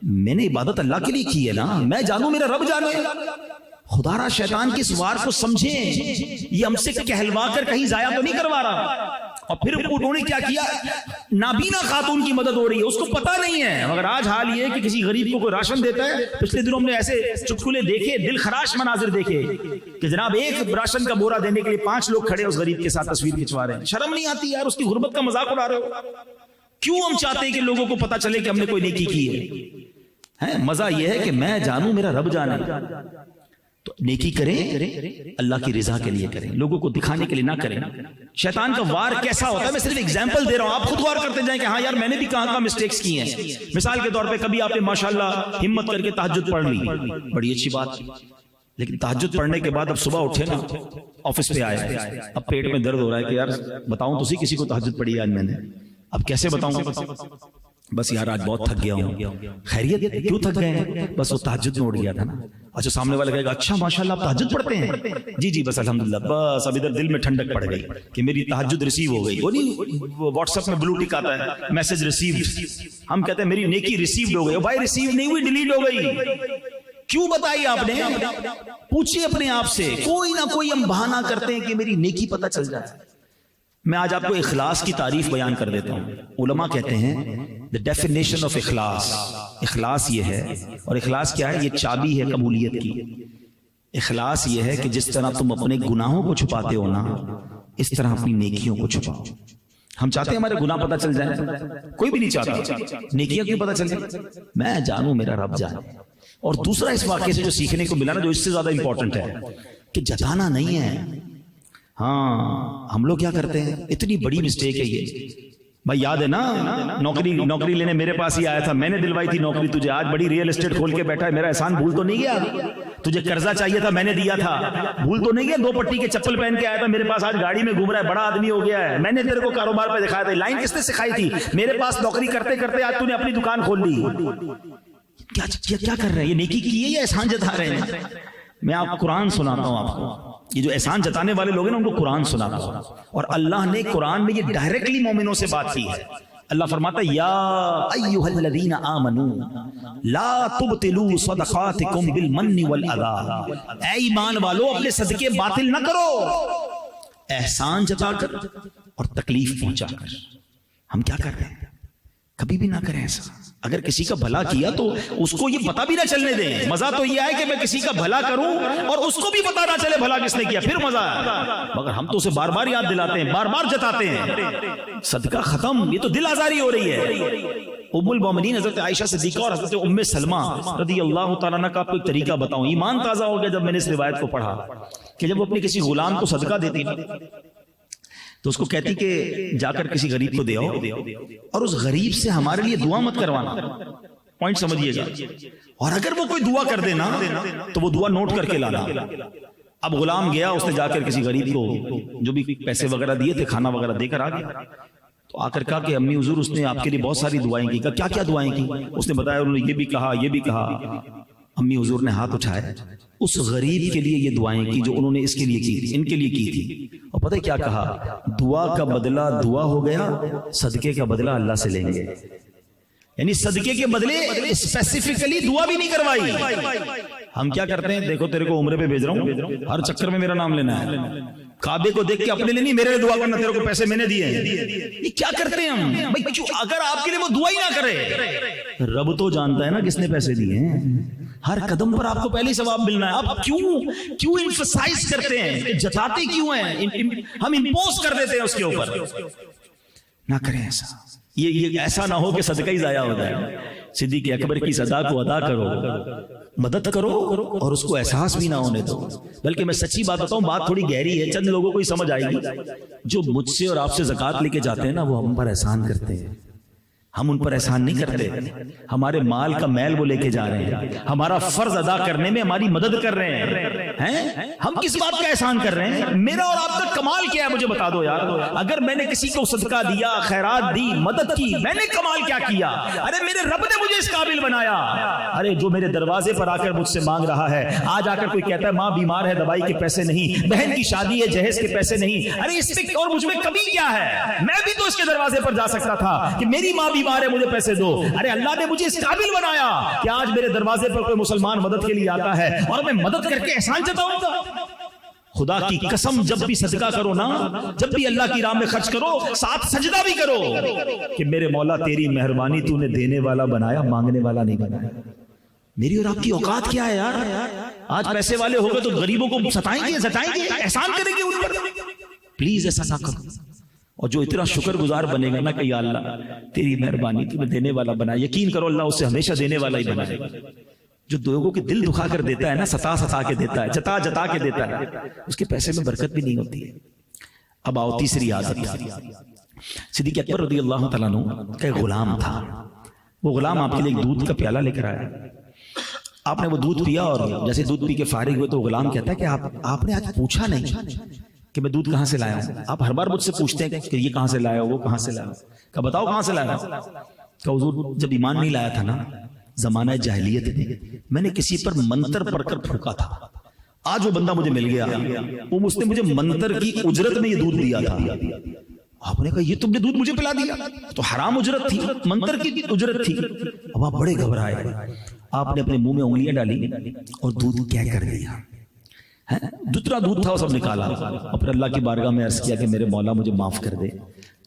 A: میں نے عبادت اللہ کے لیے کی ہے نا، میں جانوں میرا رب جانے۔ خدا را شیطان کی سوار کو سمجھیں، یہ ہم سے کہلوا کر کہیں ضائع تو نہیں کروا رہا۔ اور پھر انہوں نے کیا کیا، نابینا خاتون کی مدد ہو رہی ہے، اس کو پتا نہیں ہے۔ مگر آج حال یہ ہے کہ کسی غریب کو کوئی راشن دیتا ہے، پچھلے دنوں ہم نے ایسے چٹکلے دیکھے، دل خراش مناظر دیکھے کہ جناب ایک راشن کا بورا دینے کے لیے 5 لوگ کھڑے اس غریب کے ساتھ تصویر کھنچوا رہے ہیں۔ شرم نہیں آتی یار، اس کی غربت کا مذاق اڑا رہے ہو۔ کیوں ہم چاہتے ہیں کہ لوگوں کو پتا چلے کہ ہم نے کوئی نیکی کی ہے؟ مزہ یہ ہے کہ میں جانوں میرا رب جانے۔ تو نیکی کریں اللہ کی رضا کے لیے کریں، لوگوں کو دکھانے کے لیے نہ کریں۔ شیطان کا وار کیسا ہوتا ہے، میں صرف ایگزامپل دے رہا ہوں، آپ خود غور کرتے جائیں کہ ہاں یار میں نے بھی کہاں مسٹیکس کی ہیں۔ مثال کے طور پہ کبھی آپ نے ماشاءاللہ ہمت کر کے تہجد پڑھ لی، بڑی اچھی بات، لیکن تہجد پڑھنے کے بعد اب صبح اٹھے نا، آفس پہ آئے، اب پیٹ میں درد ہو رہا ہے کہ یار بتاؤں تو کسی کو تہجد پڑھی ہے آج میں نے، اب کیسے بتاؤں؟ بس یار آج بہت تھک گیا ہوں۔ خیریت؟ کیوں تھک گئے ہیں؟ بس وہ تہجد میں اٹھ گیا تھا نا۔ اچھا سامنے والا کہے گا اچھا ماشاءاللہ آپ تہجد پڑھتے ہیں؟ جی جی بس الحمدللہ، بس اب ادھر دل میں ٹھنڈک پڑ گئی کہ میری تہجد ریسیو ہو گئی۔ وہ نہیں واٹس ایپ میں بلو ٹک آتا ہے میسج ریسیوڈ، ہم کہتے ہیں میری نیکی ریسیوڈ ہو گئی۔ بھائی ریسیو نہیں ہوئی، ڈیلیٹ ہو گئی۔ کیوں بتائی آپ نے؟ پوچھئے اپنے آپ سے، کوئی نہ کوئی ہم بہانہ کرتے ہیں کہ میری نیکی پتہ چل جائے۔ میں آج آپ کو اخلاص کی تعریف بیان کر دیتا ہوں۔ علماء کہتے ہیں the definition of اخلاص، اخلاص یہ ہے، اور اخلاص کیا ہے؟ یہ چابی ہے قبولیت کی۔ اخلاص یہ ہے کہ جس طرح تم اپنے گناہوں کو چھپاتے ہو نا، اس طرح اپنی نیکیوں کو چھپاؤ۔ ہم چاہتے ہیں ہمارے گناہ پتہ چل جائیں، کوئی بھی نہیں چاہتا، نیکیاں کیوں پتہ چل جائیں؟ میں جانوں میرا رب جانے۔ اور دوسرا اس واقعے سے جو سیکھنے کو ملا نا، جو اس سے زیادہ امپورٹنٹ ہے، کہ جتانا نہیں ہے۔ ہاں ہم لوگ کیا کرتے ہیں، اتنی بڑی مسٹیک ہے یہ۔ بھائی یاد ہے نا، نوکری لینے میرے پاس ہی آیا تھا، میں نے دلوائی تھی نوکری تجھے، آج بڑی ریئل اسٹیٹ کھول کے بیٹھا ہے، میرا احسان بھول تو نہیں گیا؟ تجھے قرضہ چاہیے تھا، میں نے دیا تھا، بھول تو نہیں گیا؟ 2 پٹی کے چپل پہن کے آیا تھا میرے پاس، آج گاڑی میں گھوم رہا ہے، بڑا آدمی ہو گیا ہے، میں نے تیرے کو کاروبار پہ دکھایا تھا، لائن کس نے سکھائی تھی؟ میرے پاس نوکری کرتے کرتے آج تو نے اپنی دکان کھول لی۔ کیا کر رہے ہیں؟ یہ نیکی کی ہے یا احسان جتا رہے ہیں؟ میں آپ قرآن سناتا ہوں آپ کو، یہ جو احسان جتانے والے لوگ ہیں نا ان کو قرآن سناتا ہوں، اور اللہ نے قرآن میں یہ ڈائریکٹلی مومنوں سے بات کی ہے۔ اللہ فرماتا ہے یا ایھا الذین آمنوا لا تبطلوا صدقاتکم بالمن والاذی، اے ایمان والو اپنے صدقے باطل نہ کرو احسان جتا کر اور تکلیف پہنچا کر۔ ہم کیا کر رہے ہیں؟ کبھی بھی نہ کریں ایسا۔ اگر کسی کا بھلا کیا تو اس کو یہ پتہ بھی نہ چلنے دیں۔ مزہ تو یہ ہے کہ میں کسی کا بھلا کروں اور اس کو بھی پتہ نہ چلے بھلا کس نے کیا، پھر مزہ ہے۔ مگر ہم تو اسے بار بار یاد دلاتے ہیں، بار بار جتاتے ہیں۔ صدقہ ختم، یہ تو دل آزاری ہو رہی ہے۔ ام المومنین حضرت عائشہ صدیقہ اور حضرت ام سلمہ رضی اللہ تعالیٰ عنہ کا آپ کو ایک طریقہ بتاؤں، ایمان تازہ ہو گیا جب میں نے اس روایت کو پڑھا کہ جب وہ اپنے کسی غلام کو صدقہ دیتی تو اس کو کہتی کہ جا کر کسی غریب کو دے آؤ، اور اس غریب سے ہمارے لیے دعا مت کروانا، پوائنٹ سمجھیے گا، اور اگر وہ کوئی دعا کر دینا تو وہ دعا نوٹ کر کے لانا۔ اب غلام گیا، اس نے جا کر کسی غریب کو جو بھی پیسے وغیرہ دیے تھے، کھانا وغیرہ دے کر آ گیا، تو آ کر کہا کہ امی حضور اس نے آپ کے لیے بہت ساری دعائیں کی۔ کہا کیا دعائیں کی؟ اس نے بتایا، انہوں نے یہ بھی کہا یہ بھی کہا۔ امی حضور نے ہاتھ اٹھائے، اس غریب کے لیے یہ دعائیں کی جو انہوں نے اس کے لیے کی تھی، ان کے لیے کی تھی، اور پتہ کیا کہا؟ دعا کا بدلہ دعا ہو گیا، صدقے کا بدلہ اللہ سے لیں گے۔ یعنی صدقے کے بدلے اسپیسیفکلی دعا بھی نہیں کروائی۔ ہم کیا کرتے ہیں؟ دیکھو تیرے کو عمرے پہ بھیج رہا ہوں، ہر چکر میں میرا نام لینا ہے، کعبے کو دیکھ کے اپنے لیے نہیں میرے لیے دعا کرنا، تیرے کو پیسے میں نے دیے ہیں۔ یہ کیا کرتے ہیں ہم؟ بھائی اگر آپ کے لیے وہ دعا ہی نہ کرے، رب تو جانتا ہے نا کس نے پیسے دیے ہیں، ہر قدم پر آپ کو پہلے ثواب ملنا ہے۔ آپ کیوں ایمفسائز کرتے ہیں، جتاتے کیوں ہیں؟ ہم امپوز کر دیتے ہیں اس کے اوپر۔ نہ کریں ایسا، یہ ایسا نہ ہو کہ صدقہ ہی ضائع ہو جائے۔ صدیق اکبر کی سزا کو ادا کرو، مدد کرو، اور اس کو احساس بھی نہ ہونے دو۔ بلکہ میں سچی بات بتاؤں، بات تھوڑی گہری ہے، چند لوگوں کو ہی سمجھ آئے گی۔ جو مجھ سے اور آپ سے زکوٰۃ لے کے جاتے ہیں نا، وہ ہم پر احسان کرتے ہیں، ہم ان پر احسان نہیں کرتے۔ ہمارے مال کا میل وہ لے کے جا رہے ہیں، ہمارا فرض ادا کرنے میں ہماری مدد کر رہے ہیں۔ ہم کس بات کا احسان کر رہے ہیں؟ میرا اور آپ کا کمال کیا ہے مجھے بتا دو یار۔ اگر میں نے کسی کو صدقہ دیا، خیرات دی، مدد کی، میں نے کمال کیا کیا؟ ارے میرے رب نے مجھے اس قابل بنایا۔ ارے جو میرے دروازے پر آ کر مجھ سے مانگ رہا ہے، آج آ کر کوئی کہتا ہے ماں بیمار ہے دوائی کے پیسے نہیں، بہن کی شادی ہے جہیز کے پیسے نہیں، ارے اس میں اور مجھ میں کمی کیا ہے؟ میں بھی تو اس کے دروازے پر جا سکتا تھا کہ میری ماں بیمار ہے مجھے پیسے دو۔ ارے اللہ نے مجھے اس قابل بنایا کہ آج میرے دروازے پر کوئی مسلمان مدد کے لیے آتا ہے اور میں مدد کر کے احسان جتاؤں گا۔ خدا کی قسم جب بھی صدقہ کرو نا، جب بھی اللہ کی راہ میں خرچ کرو، ساتھ سجدہ بھی کرو کہ میرے مولا تیری مہربانی، تو نے دینے والا بنایا، مانگنے والا نہیں بنایا۔ میری اور آپ کی اوقات کیا ہے یار؟ آج پیسے والے ہو گئے تو غریبوں کو ستائیں گے، احسان کریں گے ان پر؟ پلیز ایسا نہ کرو۔ اور جو اتنا شکر گزار بنے گا نا کہ یا اللہ تیری مہربانی، تو نے دینے والا بنا، یقین کرو اللہ اسے ہمیشہ دینے والا ہی بنائے گا۔ جو لوگوں کے دل دکھا کر دیتا ہے نا، ستا ستا کے دیتا ہے، جتا جتا کے دیتا ہے، اس کے پیسے میں برکت بھی نہیں ہوتی ہے۔ اب آؤ تیسری عادت، صدیق اکبر رضی اللہ تعالیٰ عنہ کا ایک غلام تھا، وہ غلام آپ کے لیے ایک دودھ کا پیالہ لے کر آیا، آپ نے وہ دودھ پیا اور جیسے دودھ پی کے فارغ ہوئے تو غلام کہتا ہے کہ آپ نے آج پوچھا نہیں کہ میں دودھ کہاں سے لایا ہوں، آپ ہر بار مجھ سے پوچھتے ہیں کہ یہ کہاں سے لایا ہو، وہ کہاں سے لایا ہو، کہ بتاؤ کہاں سے لایا ہو، کہ حضور جب ایمان نہیں لایا تھا نا، زمانہ جاہلیت میں میں نے کسی پر منتر پڑھ کر پھونکا تھا، آج وہ بندہ مجھے مل گیا، وہ اس نے مجھے منتر کی اجرت میں یہ دودھ دیا تھا۔ آپ نے کہا یہ تم نے دودھ مجھے پلا دیا، تو حرام اجرت تھی، منتر کی اجرت تھی۔ اب آپ بڑے گھبرائے، آپ نے اپنے منہ میں انگلیاں ڈالی اور دودھ کیا کر دیا، دوسرا دودھ تھا وہ سب نکالا، اور پھر اللہ کی بارگاہ میں عرض کیا کہ میرے مولا مجھے معاف کر دے،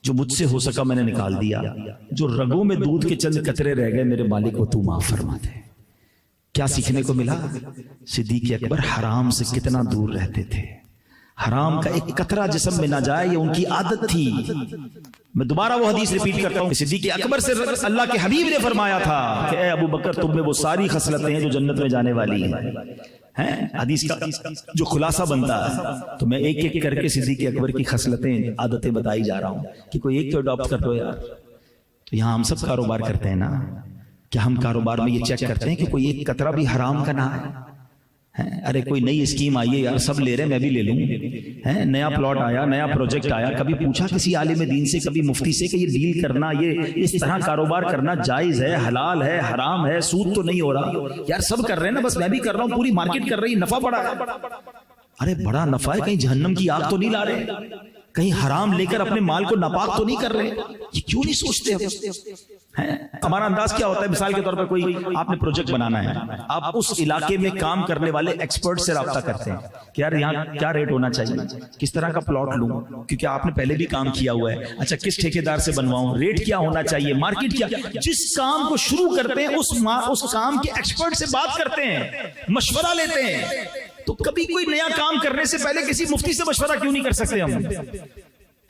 A: جو مجھ سے ہو سکا میں نے نکال دیا، جو رگوں میں دودھ کے چند قطرے رہ گئے میرے مالک کو تو معاف فرما دے۔ کیا سیکھنے کو ملا؟ صدیق اکبر حرام سے کتنا دور رہتے تھے، حرام کا ایک قطرہ جسم میں نہ جائے یہ ان کی عادت تھی۔ میں دوبارہ وہ حدیث ریپیٹ کرتا ہوں، صدیق اکبر سے اللہ کے حبیب نے فرمایا تھا کہ اے ابو بکر تم میں وہ ساری خصلتیں ہیں جو جنت میں جانے والی ہیں۔ حدیث کا جو خلاصہ بنتا ہے، تو میں ایک ایک کر کے صدیق اکبر کی خصلتیں عادتیں بتائی جا رہا ہوں کہ کوئی ایک تو اڈاپٹ کر دو یار۔ تو یہاں ہم سب کاروبار کرتے ہیں نا، کیا ہم کاروبار میں یہ چیک کرتے ہیں کہ کوئی ایک قطرہ بھی حرام کا نہ ہے؟ ارے کوئی نئی اسکیم آئی ہے یار، سب لے رہے ہیں میں بھی لے لوں، نیا پلاٹ آیا، نیا پروجیکٹ آیا، کبھی پوچھا کسی عالم دین سے، کبھی مفتی سے کہ یہ ڈیل کرنا، یہ اس طرح کاروبار کرنا جائز ہے، حلال ہے، حرام ہے، سود تو نہیں ہو رہا؟ یار سب کر رہے ہیں نا، بس میں بھی کر رہا ہوں، پوری مارکیٹ کر رہی ہے، نفع بڑا ہے۔ ارے بڑا نفع ہے، کہیں جہنم کی آگ تو نہیں لا رہے، کہیں حرام لے کر اپنے مال کو ناپاک تو نہیں کر رہے، یہ کیوں نہیں سوچتے؟ ہمارا انداز کیا ہوتا ہے، مثال کے طور پر کوئی آپ نے پروجیکٹ بنانا ہے، آپ اس علاقے میں کام کرنے والے ایکسپرٹ سے رابطہ کرتے ہیں کہ یار یہاں کیا ریٹ ہونا چاہیے، کس طرح کا پلاٹ لوں، کیونکہ آپ نے پہلے بھی کام کیا ہوا ہے، اچھا کس ٹھیکیدار سے بنواؤں، ریٹ کیا ہونا چاہیے، مارکیٹ کیا۔ جس کام کو شروع کرتے ہیں اس کام کے ایکسپرٹ سے بات کرتے ہیں، مشورہ لیتے ہیں۔ تو کبھی کوئی نیا کام کرنے سے پہلے کسی مفتی سے مشورہ کیوں نہیں کر سکتے ہم؟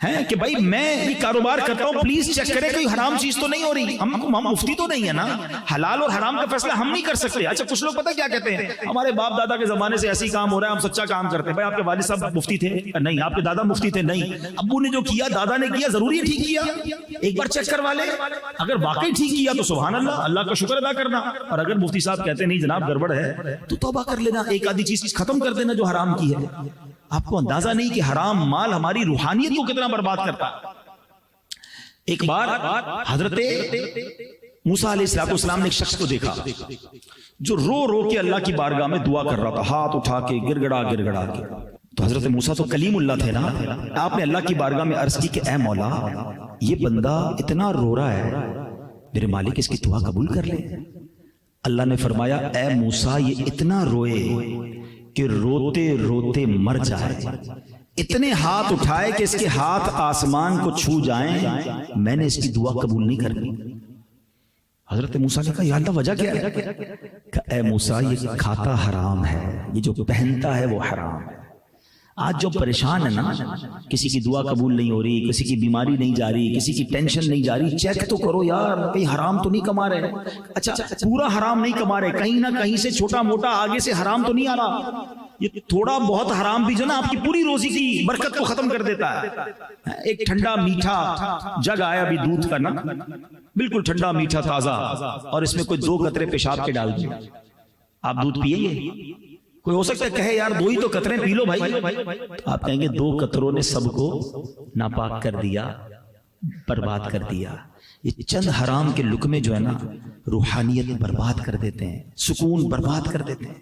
A: ہیں کہ بھائی میں یہ کاروبار کرتا ہوں، پلیز چیک کریں کوئی حرام چیز تو نہیں ہو رہی۔ ہم مفتی تو نہیں ہے نا، حلال اور حرام کا فیصلہ ہم نہیں کر سکتے۔ اچھا کچھ لوگ پتہ کیا کہتے ہیں، ہمارے باپ دادا کے زمانے سے ایسی کام ہو رہا ہے، ہم سچا کام کرتے ہیں۔ بھائی آپ کے والد صاحب مفتی تھے؟ نہیں۔ آپ کے دادا مفتی تھے؟ نہیں۔ ابو نے جو کیا، دادا نے کیا، ضروری ہے ٹھیک کیا؟ ایک بار چیک کروا لیں، اگر واقعی ٹھیک کیا تو سبحان اللہ، اللہ کا شکر ادا کرنا، اور اگر مفتی صاحب کہتے ہیں نہیں جناب گڑبڑ ہے تو توبہ کر لینا، ایک آدھی چیز ختم کر دینا جو حرام کی ہے۔ آپ کو اندازہ نہیں کہ حرام مال ہماری روحانیت کو کتنا برباد کرتا ہے۔ ایک بار حضرت موسیٰ علیہ السلام نے ایک شخص کو دیکھا جو رو رو کے اللہ کی بارگاہ میں دعا کر رہا تھا، ہاتھ اٹھا کے گڑ گڑا کے۔ تو حضرت موسیٰ تو کلیم اللہ تھے نا، آپ نے اللہ کی بارگاہ میں عرض کی کہ اے مولا یہ بندہ اتنا رو رہا ہے، میرے مالک اس کی دعا قبول کر لے۔ اللہ نے فرمایا اے موسیٰ یہ اتنا روئے کہ روتے روتے مر جائے، اتنے ہاتھ اٹھائے کہ اس کے ہاتھ آسمان کو چھو جائیں، میں نے اس کی دعا قبول نہیں کرنی۔ حضرت موسیٰ نے کہا یا اللہ وجہ کیا ہے؟ کہ اے موسیٰ یہ کھاتا حرام ہے، یہ جو پہنتا ہے وہ حرام ہے۔ آج جو پریشان ہے نا، کسی کی دعا قبول نہیں ہو رہی، کسی کی بیماری نہیں جا رہی، کسی کی ٹینشن نہیں جا رہی، چیک تو کرو یار کہیں حرام تو نہیں کما رہے۔ اچھا پورا حرام نہیں کما رہے، کہیں نہ کہیں سے چھوٹا موٹا آگے سے حرام تو نہیں آ رہا۔ یہ تھوڑا بہت حرام بھی جو نا آپ کی پوری روزی کی برکت کو ختم کر دیتا ہے۔ ایک ٹھنڈا میٹھا جگ آیا بھی دودھ کا نا، بالکل ٹھنڈا میٹھا تازہ، اور اس میں کوئی 2 قطرے پیشاب کے ڈال دیں، آپ دودھ پیئیں گے؟ کوئی ہو سکتا ہے کہے یار 2 ہی تو قطرے پی لو بھائی، آپ کہیں گے 2 قطروں نے سب کو ناپاک کر دیا، برباد کر دیا۔ یہ چند حرام کے لقمے جو ہے نا روحانیت برباد کر دیتے ہیں، سکون برباد کر دیتے ہیں۔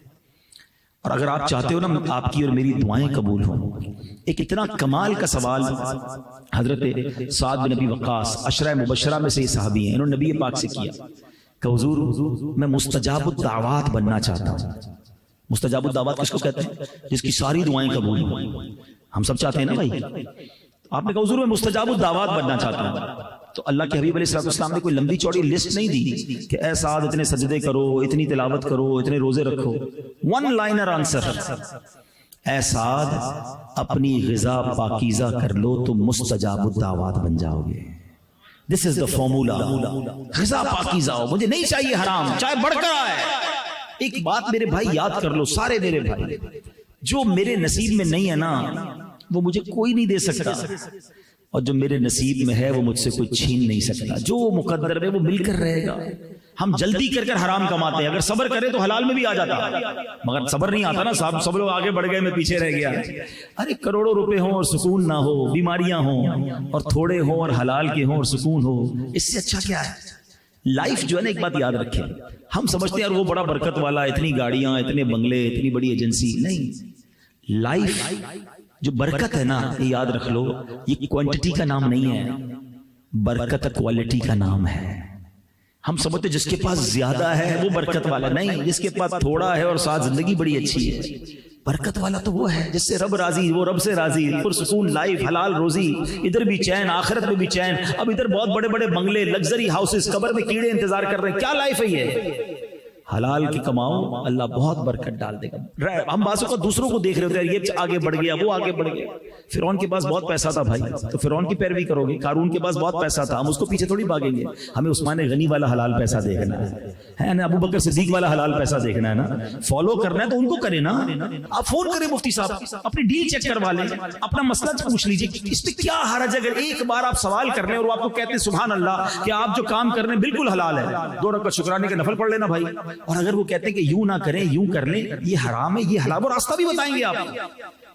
A: اور اگر آپ چاہتے ہو نا آپ کی اور میری دعائیں قبول ہوں، ایک اتنا کمال کا سوال حضرت سعد بن ابی وقاص عشرہ مبشرہ میں سے یہ صحابی ہیں، انہوں نے نبی پاک سے کیا کہ حضور میں مستجاب الدعوات بننا چاہتا ہوں۔ مستجاب الدعوات کس کو کہتے ہیں؟ جس کی ساری دعائیں قبول ہوں۔ ہم سب چاہتے ہیں نا بھائی۔ آپ نے کہا حضور میں مستجاب الدعوات بننا چاہتا ہوں، تو اللہ کے حبیب علیہ السلام نے کوئی لمبی چوڑی لسٹ نہیں دی کہ اے سعد اتنے سجدے کرو، اتنی تلاوت کرو، اتنے روزے رکھو۔ 1 لائنر آنسر، اے سعد اپنی غذا پاکیزہ کر لو تو مستجاب الدعوات بن جاؤ گے۔ دس از دا فارمولا، غذا پاکیزہ ہو، مجھے نہیں چاہیے حرام چاہے بڑھ کر آئے، ایک بات میرے بھائی یاد کر لو، سارے میرے بھائی، جو میرے نصیب میں نہیں ہے نا وہ مجھے کوئی نہیں دے سکتا، اور جو میرے نصیب میں ہے وہ مجھ سے کوئی چھین نہیں سکتا۔ جو مقدر میں وہ مل کر رہے گا۔ ہم جلدی کر کر حرام کماتے ہیں، اگر صبر کرے تو حلال میں بھی آ جاتا، مگر صبر نہیں آتا نا صاحب، سب لوگ آگے بڑھ گئے، میں پیچھے رہ گیا۔ ارے کروڑوں روپے ہوں اور سکون نہ ہو، بیماریاں ہوں اور تھوڑے ہوں اور حلال کے ہوں اور سکون ہو، اس سے اچھا کیا ہے؟ لائف جو ہے نا، ایک بات یاد رکھیں، ہم سمجھتے ہیں یار وہ بڑا برکت والا، اتنی گاڑیاں، اتنے بنگلے، اتنی بڑی ایجنسی، نہیں۔ لائف جو برکت ہے نا، یہ یاد رکھ لو، یہ کوانٹٹی کا نام نہیں ہے، برکت کوالٹی کا نام ہے۔ ہم سمجھتے جس کے پاس زیادہ ہے وہ برکت والا، نہیں، جس کے پاس تھوڑا ہے اور ساتھ زندگی بڑی اچھی ہے، برکت والا تو وہ ہے جس سے رب راضی، وہ رب سے راضی، پرسکون لائف، حلال روزی، ادھر بھی چین، آخرت میں بھی چین۔ اب ادھر بہت بڑے بڑے بنگلے، لگژری ہاؤسز، قبر میں کیڑے انتظار کر رہے ہیں، کیا لائف ہے یہ؟ حلال کی کماؤ، اللہ بہت برکت ڈال دے گا۔ ہم بعض اوقات دوسروں کو دیکھ رہے ہوتے ہیں، یہ آگے بڑھ گیا، وہ آگے بڑھ گیا۔ فرعون کے پاس بہت پیسہ تھا بھائی، تو فرعون کی پیروی کرو گے۔ قارون کے پاس بہت پیسہ تھا، ہم اس کو پیچھے تھوڑی بھاگیں گے، ہمیں عثمان غنی والا حلال پیسہ دیکھنا ہے نا، ابو بکر صدیق والا حلال پیسہ دیکھنا ہے نا، فالو کرنا ہے تو ان کو کرے نا۔ آپ فون کریں مفتی صاحب، اپنی ڈیل چیک کروا لیں، اپنا مسئلہ پوچھ لیجیے، اس پہ کیا حرج ہے اگر ایک بار آپ سوال کر لیں اور وہ آپ کو کہتے ہیں سبحان اللہ کہ آپ جو کام کر رہے ہیں بالکل حلال ہے، 2 رکعت شکرانے کے نفل پڑھ لینا بھائی۔ اور اگر وہ کہتے ہیں کہ یوں نہ کریں، یوں کر لیں، یہ حرام ہے، یہ حلال، وہ راستہ بھی بتائیں گے آپ،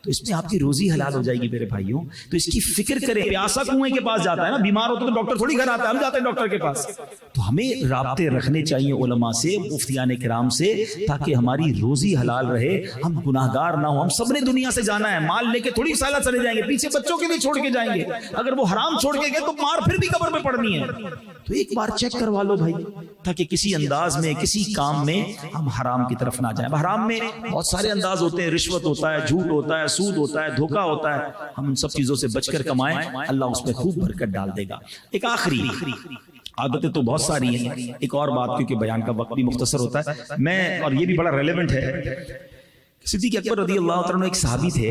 A: تو اس میں آپ کی روزی حلال ہو جائے گی میرے بھائیوں۔ تو اس کی فکر کریں۔ پیاسا کنویں کے پاس جاتا ہے نا، بیمار ہوتا تو ڈاکٹر تھوڑی گھر آتا ہے، ہم جاتے ہیں ڈاکٹر کے پاس۔ تو ہمیں رابطے رکھنے چاہیے علماء سے، مفتیان کرام سے، تاکہ ہماری روزی حلال رہے، ہم گناہگار نہ ہوں۔ ہم سب نے دنیا سے جانا ہے، مال لے کے تھوڑی سالہ چلے جائیں گے، پیچھے بچوں کے لیے چھوڑ کے جائیں گے۔ اگر وہ حرام چھوڑ کے گئے تو مار پھر بھی قبر میں پڑنی ہے۔ تو ایک بار چیک کروا لو بھائی، تاکہ کسی انداز میں، کسی کام میں ہم حرام کی طرف نہ جائیں۔ حرام میں بہت سارے انداز ہوتے ہیں، رشوت ہوتا ہے، جھوٹ ہوتا ہے، سود ہوتا ہے، دھوکہ ہوتا ہے۔ ہم ان سب چیزوں سے بچ کر کمائیں، اللہ اس میں خوب برکت ڈال دے گا۔ ایک آخری، عادتیں تو بہت ساری ہیں، ایک اور بات، کیونکہ بیان کا وقت بھی مختصر ہوتا ہے، میں، اور یہ بھی بڑا ریلیونٹ ہے۔ صدیق اکبر رضی اللہ عنہ ایک صحابی تھے،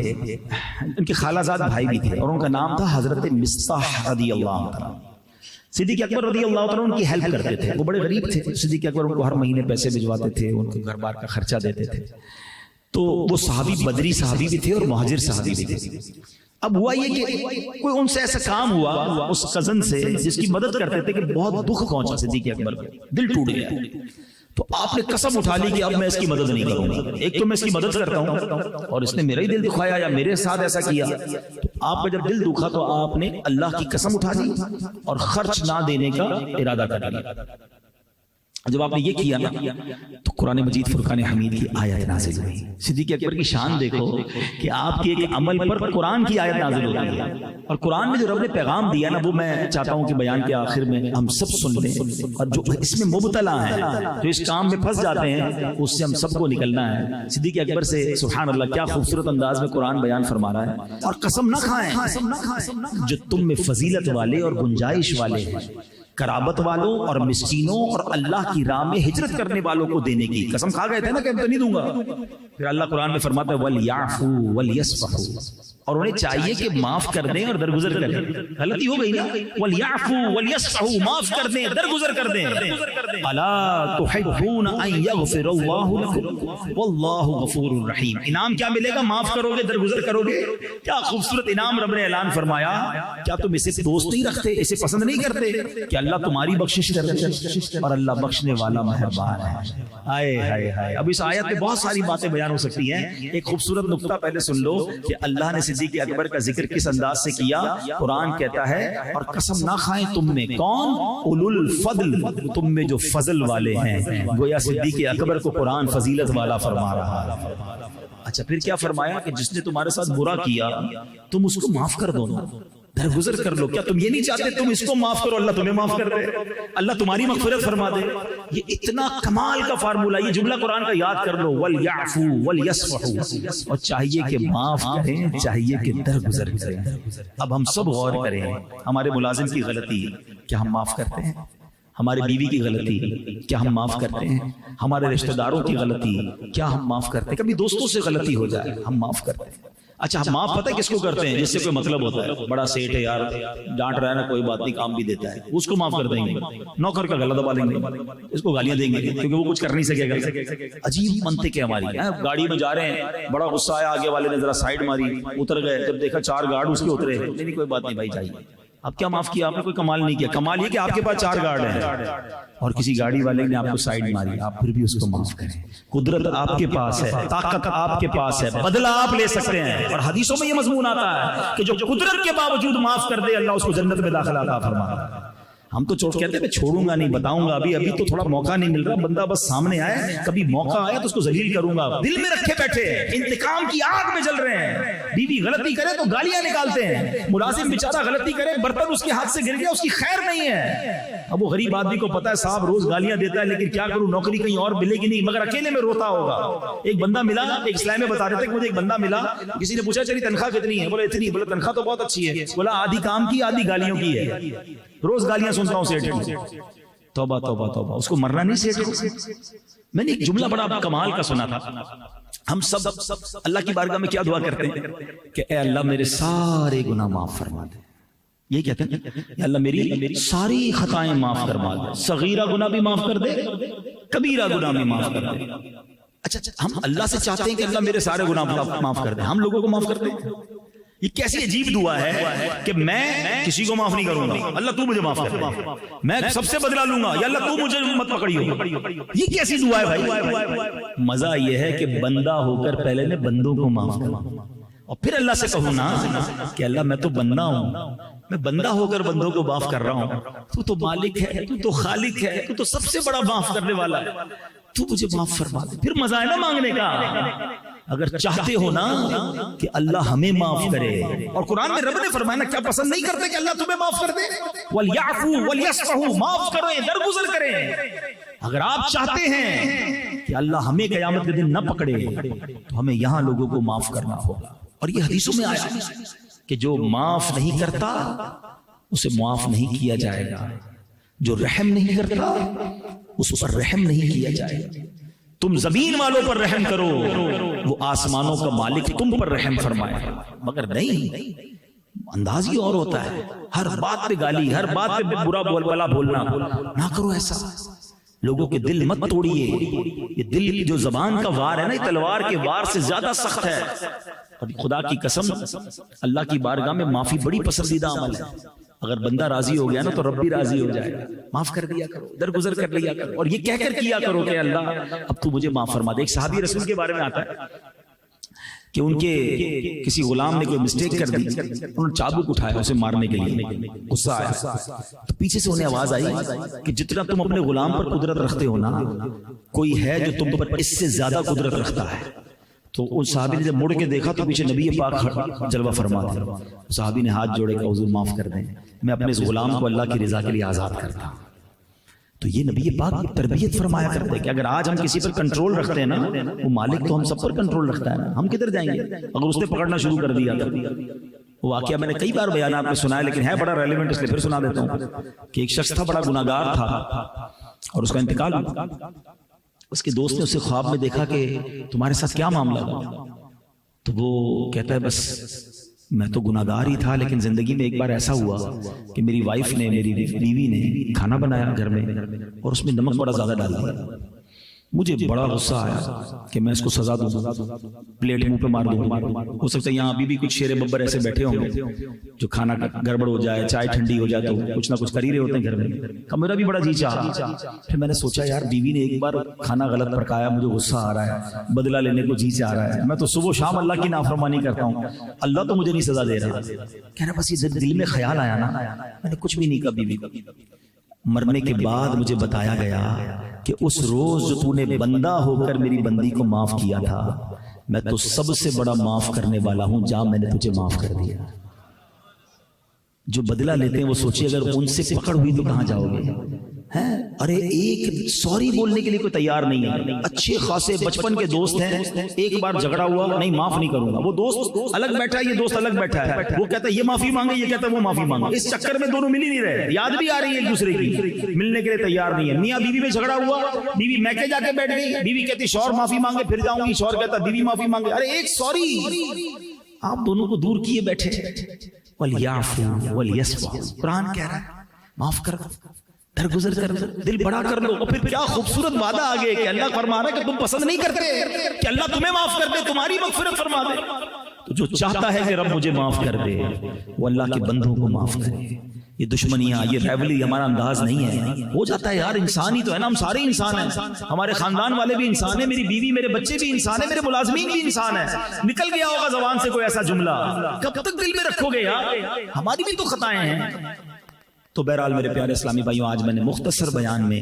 A: ان کے خالہ زاد بھائی بھی تھے، اور ان کا نام تھا حضرت مصطح رضی اللہ عنہ۔ صدیق اکبر رضی اللہ عنہ ان کی ہیلپ کرتے تھے، وہ بڑے غریب تھے، صدیق اکبر ان کو ہر مہینے پیسے بھجواتے تھے، ان کو گھر بار کا خرچہ دیتے تھے۔ تو وہ صحابی بدری صحابی بھی تھے اور مہاجر صحابی بھی تھے۔ اب ہوا یہ کہ کوئی ان سے ایسا کام ہوا اس کزن سے جس کی مدد کرتے تھے کہ بہت دکھ پہنچا صدیق اکبر کو، دل ٹوٹ گیا۔ تو آپ نے قسم اٹھا لی کہ اب میں اس کی مدد نہیں کروں گا، ایک تو میں اس کی مدد کرتا ہوں اور اس نے میرا ہی دل دکھایا یا میرے ساتھ ایسا کیا۔ تو آپ کا جب دل دکھا تو آپ نے اللہ کی قسم اٹھا لی اور خرچ نہ دینے کا ارادہ کر لیا۔ جب آپ نے یہ کیا نا تو قرآن مجید فرقان حمید کی آیت نازل ہوئی۔ صدیق اکبر کی شان دیکھو کہ آپ کے ایک عمل پر قرآن کی آیت نازل ہوتی ہے، اور قرآن میں جو رب نے پیغام دیا نا وہ میں چاہتا ہوں کہ بیان کے آخر میں ہم سب سن لیں، اور جو اس میں مبتلا ہیں، جو اس کام میں پھنس جاتے ہیں، اس سے ہم سب کو نکلنا ہے۔ صدیق اکبر سے سبحان اللہ کیا خوبصورت انداز میں قرآن بیان فرما رہا ہے۔ اور قسم نہ کھائیں جو تم میں فضیلت والے اور گنجائش والے ہیں، قرابت والوں اور مسکینوں اور اللہ کی راہ میں ہجرت کرنے والوں کو دینے کی قسم کھا گئے تھے نا کہ میں تو نہیں دوں گا۔ پھر اللہ قرآن میں فرماتا ہے وَلْيَعْفُوا وَلْيَصْفَحُوا، اور انہیں چاہیے کہ معاف کر دیں اور درگزر کر دیں۔ غلطی ہو گئی نا، وَلْيَعْفُوا وَلْيَصْفَحُوا، معاف کر دیں، درگزر کر دیں۔ أَلَا تُحِبُّونَ أَن يَغْفِرَ اللَّهُ لَكُمْ وَاللَّهُ غَفُورٌ رَحِيمٌ۔ انعام کیا ملے گا؟ معاف کرو گے، درگزر کرو گے۔ کیا خوبصورت انعام رب نے اعلان فرمایا۔ کیا تم اسے دوست نہیں رکھتے، اسے پسند نہیں کرتے کہ اللہ تمہاری بخشش کرے، اور اللہ بخشنے والا مہربان ہے۔ ہائے ہائے ہائے۔ اب اس آیت میں بہت ساری باتیں بیان ہو سکتی ہیں، ایک خوبصورت نقطہ پہلے سن لو کہ اللہ نے صدیق اکبر کا ذکر کس انداز سے کیا۔ قرآن کہتا ہے اور قسم نہ کھائیں تم میں کون؟ اولو الفضل، تم میں جو فضل والے ہیں۔ گویا صدیق اکبر کو قرآن فضیلت والا فرما رہا ہے۔ اچھا پھر کیا فرمایا کہ جس نے تمہارے ساتھ برا کیا تم اس کو معاف کر دو نا، درگزر کر لو۔ کیا تم یہ نہیں چاہتے تم اس کو معاف کرو، اللہ تمہیں معاف کر دے، اللہ تمہاری مغفرت فرما دے؟ یہ اتنا کمال کا فارمولہ، یہ جملہ قرآن کا یاد کر لو، وَلْيَعْفُوا وَلْيَصْفَحُوا، اور چاہیے کہ معاف کریں، چاہیے کہ درگزر کریں۔ اب ہم سب غور کریں، ہمارے ملازم کی غلطی کیا ہم معاف کرتے ہیں؟ ہمارے بیوی کی غلطی کیا ہم معاف کرتے ہیں؟ ہمارے رشتہ داروں کی غلطی کیا ہم معاف کرتے ہیں؟ کبھی دوستوں سے غلطی ہو جائے ہم معاف کرتے ہیں۔ اچھا ہم معاف پتہ ہے کس کو کرتے ہیں؟ جس سے کوئی مطلب ہوتا ہے، بڑا سیٹ ہے یار، ڈانٹ رہا ہے نا، کوئی بات نہیں، کام بھی دیتا ہے، اس کو معاف کر دیں گے۔ نوکر کا گلا دبا لیں گے، اس کو گالیاں دیں گے کیونکہ وہ کچھ کر نہیں سکے گا۔ عجیب منطق ہے ہماری۔ گاڑی میں جا رہے ہیں، بڑا غصہ آیا، آگے والے نے ذرا سائیڈ ماری، اتر گئے، جب دیکھا 4 گارڈ اس کے اترے، نہیں کوئی بات نہیں بھائی جائیے۔ اب کیا معاف کیا آپ نے؟ کوئی کمال نہیں کیا، کمال یہ کہ آپ کے پاس 4 گارڈ ہیں اور کسی گاڑی والے نے آپ کو سائیڈ ماری، آپ پھر بھی اس کو معاف کریں۔ قدرت آپ کے پاس ہے، طاقت آپ کے پاس ہے، بدلہ آپ لے سکتے ہیں۔ اور حدیثوں میں یہ مضمون آتا ہے کہ جو قدرت کے باوجود معاف کر دے، اللہ اس کو جنت میں داخلہ عطا فرماتا ہے۔ ہم تو چوٹ کہتے ہیں میں چھوڑوں گا نہیں، بتاؤں گا، ابھی تو تھوڑا موقع نہیں مل رہا، بندہ بس سامنے آئے، کبھی موقع آیا تو اس کو ذلیل کروں گا۔ دل میں رکھے بیٹھے انتقام کی آگ میں جل رہے ہیں، بیوی غلطی کرے تو گالیاں نکالتے ہیں، ملازم بیچارہ غلطی کرے، برتن اس کے ہاتھ سے گر گیا، اس کی خیر نہیں ہے۔ اب وہ غریب آدمی کو پتا ہے صاحب روز گالیاں دیتا ہے، لیکن کیا کروں، نوکری کہیں اور ملے گی نہیں، مگر اکیلے میں روتا ہوگا۔ ایک بندہ ملا، ایک اسلام میں بتا رہے تھے کہ مجھے ایک بندہ ملا، کسی نے پوچھا چلی تنخواہ کتنی ہے؟ بولا اتنی۔ بولا تنخواہ تو بہت اچھی ہے۔ بولا آدھی کام کی آدھی گالیوں کی ہے، روز گالیاں سنتا ہوں سیٹ کو۔ توبہ توبہ توبہ، اس کو مرنا نہیں سیٹ کو۔ میں نے ایک جملہ بڑا کمال کا سنا تھا۔ ہم سب اللہ کی بارگاہ میں کیا دعا کرتے ہیں کہ اے اللہ میرے سارے گناہ معاف فرما دے۔ یہ کہتے ہیں اے اللہ میری ساری خطائیں معاف فرما دے، صغیرہ گناہ بھی معاف کر دے، کبیرہ گناہ بھی معاف کر دے۔ اچھا ہم اللہ سے چاہتے ہیں کہ اللہ میرے سارے گناہ معاف کر دے، ہم لوگوں کو معاف کر دے۔ یہ کیسی عجیب دعا ہے کہ میں کسی کو معاف نہیں کروں گا، اللہ تو مجھے معاف کر دے، میں سب سے بدلہ لوں گا، یا اللہ تو مجھے مت پکڑیو۔ یہ کیسی دعا ہے بھائی؟ مزہ یہ ہے کہ بندہ ہو کر پہلے میں بندوں کو معاف کروں اور پھر اللہ سے کہوں نا کہ اللہ میں تو بندہ ہوں، میں بندہ ہو کر بندوں کو معاف کر رہا ہوں، تو مالک ہے، تو خالق ہے، تو سب سے بڑا معاف کرنے والا ہے، تو مجھے معاف فرما دے۔ پھر مزہ ہے نا مانگنے کا۔ اگر چاہتے ہو نا کہ اللہ ہمیں معاف کرے، اور قرآن میں رب نے فرمایا نا، کیا پسند نہیں کرتے کہ اللہ تمہیں معاف کر دے؟ وَلْيَعْفُوا وَلْيَصْفَحُوا، معاف کریں، درگزر کریں۔ اگر آپ چاہتے ہیں کہ اللہ ہمیں قیامت کے دن نہ پکڑے تو ہمیں یہاں لوگوں کو معاف کرنا ہوگا۔ اور یہ حدیثوں میں آیا کہ جو معاف نہیں کرتا اسے معاف نہیں کیا جائے گا، جو رحم نہیں کرتا اس پر رحم نہیں کیا جائے گا۔ تم زمین والوں پر رحم کرو، وہ آسمانوں کا مالک تم پر رحم فرمائے گا۔ مگر نہیں، انداز ہی اور ہوتا ہے، ہر بات پہ گالی، ہر بات پہ برا بولا بولنا نہ کرو ایسا۔ لوگوں کے دل مت توڑیے، یہ دل کی جو زبان کا وار ہے نا، یہ تلوار کے وار سے زیادہ سخت ہے۔ اور خدا کی قسم اللہ کی بارگاہ میں معافی بڑی پسندیدہ عمل ہے۔ اگر بندہ راضی ہو گیا نا تو رب بھی راضی ہو جائے گا۔ معاف کر دیا کرو، درگزر کر لیا کرو، اور یہ کہہ کر کیا کرو کہ اللہ اب تو مجھے معاف فرما دے۔ ایک صحابی رسول کے بارے میں آتا ہے کہ ان کے کسی غلام نے کوئی مسٹیک کر دی، انہوں نے چابک اٹھایا اسے مارنے کے لیے، غصہ آیا تو پیچھے سے انہیں آواز آئی کہ جتنا تم اپنے غلام پر قدرت رکھتے ہو نا، کوئی ہے جو تم پر اس سے زیادہ قدرت رکھتا ہے۔ تو اس صحابی نے جب مڑ کے دیکھا تو پیچھے نبی پاک جلوہ فرما تھے۔ صحابی نے ہاتھ جوڑے کہ حضور معاف کر دیں، میں اپنے اس غلام کو اللہ کی رضا کے لیے آزاد کرتا ہوں۔ تو یہ نبی پاک کی تربیت فرمایا کرتے کہ اگر آج ہم کسی پر کنٹرول رکھتے ہیں نا، وہ مالک تو ہم سب پر کنٹرول رکھتا ہے نا، ہم کدھر جائیں گے اگر اس نے پکڑنا شروع کر دیا تو۔ وہ واقعہ میں نے کئی بار بیانات میں سنا ہے، لیکن ہے بڑا ریلیونٹ اس لیے پھر سنا دیتا ہوں کہ ایک شخص تھا بڑا گناہگار تھا اور اس کا انتقال ہوا۔ اس کے دوست نے اسے خواب میں دیکھا کہ تمہارے ساتھ کیا معاملہ ہوا؟ تو وہ کہتا ہے بس میں تو گناہگار ہی تھا، لیکن زندگی میں ایک بار ایسا ہوا کہ میری وائف نے، میری بیوی نے کھانا بنایا گھر میں اور اس میں نمک بڑا زیادہ ڈال دیا۔ مجھے بڑا غصہ آیا کہ میں اس کو سزا دوں، پلیٹ منہ پہ مار دوں۔ ہو سکتا ہے یہاں ابھی بھی کچھ شیر ببر ایسے بیٹھے ہوں گے جو کھانا گڑبڑ ہو جائے، چائے ٹھنڈی ہو جائے تو کچھ نہ کچھ کر ہی رہے ہوتے ہیں گھر میں۔ میرا بھی بڑا جی چاہا، پھر میں نے سوچا یار بیوی نے ایک بار کھانا غلط پکایا، مجھے غصہ آ رہا ہے، بدلہ لینے کو جی چاہ رہا ہے، میں تو صبح شام اللہ کی نافرمانی کرتا ہوں، اللہ تو مجھے نہیں سزا دے رہا۔ کہہ رہا بس یہ دل میں خیال آیا نا، میں نے کچھ بھی نہیں کہا بیوی کو۔ مرنے کے بعد مجھے بتایا گیا کہ اس روز جو تو نے بندہ ہو کر میری بندی کو معاف کیا تھا، میں تو سب سے بڑا معاف کرنے والا ہوں، جا میں نے تجھے معاف کر دیا۔ جو بدلہ لیتے ہیں وہ سوچیے اگر ان سے پکڑ ہوئی تو کہاں جاؤ گے؟ ارے ایک سوری بولنے کے لیے کوئی تیار نہیں ہے۔ اچھے خاصے بچپن کے دوست ہیں، ایک بار جھگڑا ہوا نہیں معاف نہیں کروں گا، وہ دوست الگ بیٹھا ہے، یہ دوست الگ بیٹھا ہے، وہ کہتا ہے یہ معافی مانگے، یہ کہتا ہے وہ معافی مانگے، اس چکر میں دونوں مل ہی نہیں رہے، یاد بھی آ رہی ہے ایک دوسرے کی، ملنے کے لیے تیار نہیں ہے۔ میاں بیوی میں جھگڑا ہوا، بیوی میکے جا کے بیٹھ گئی، بیوی کہتی شوہر معافی مانگے پھر جاؤں گی، شوہر کہتا بیوی معافی مانگے، ارے ایک سوری آپ دونوں کو دور کیے بیٹھے. وَلْيَعْفُوا وَلْيَصْفَحُوا, قرآن کہہ رہا ہے معاف کر دو, درگزر کر دو, دل بڑا کر لو. اور پھر کیا خوبصورت وعدہ آگے کہ اللہ فرما رہا ہے کہ تم پسند نہیں کرتے کہ اللہ تمہیں معاف کر دے, تمہاری مغفرت فرما دے. تو جو چاہتا ہے کہ رب مجھے معاف کر دے وہ اللہ کے بندوں کو معاف کرے. یہ دشمنیاں, یہ ریولی ہمارا انداز نہیں ہے. ہو جاتا ہے یار, انسان ہی تو ہے نا, ہم سارے انسان ہیں, ہمارے خاندان والے بھی انسان ہیں, میری بیوی میرے بچے بھی انسان ہیں, میرے ملازمین بھی انسان ہیں. نکل گیا ہوگا زبان سے کوئی ایسا جملہ, کب تک دل میں رکھو گے یار, ہماری بھی تو خطائیں ہیں. تو بہرحال میرے پیارے اسلامی بھائیوں, آج میں نے مختصر بیان میں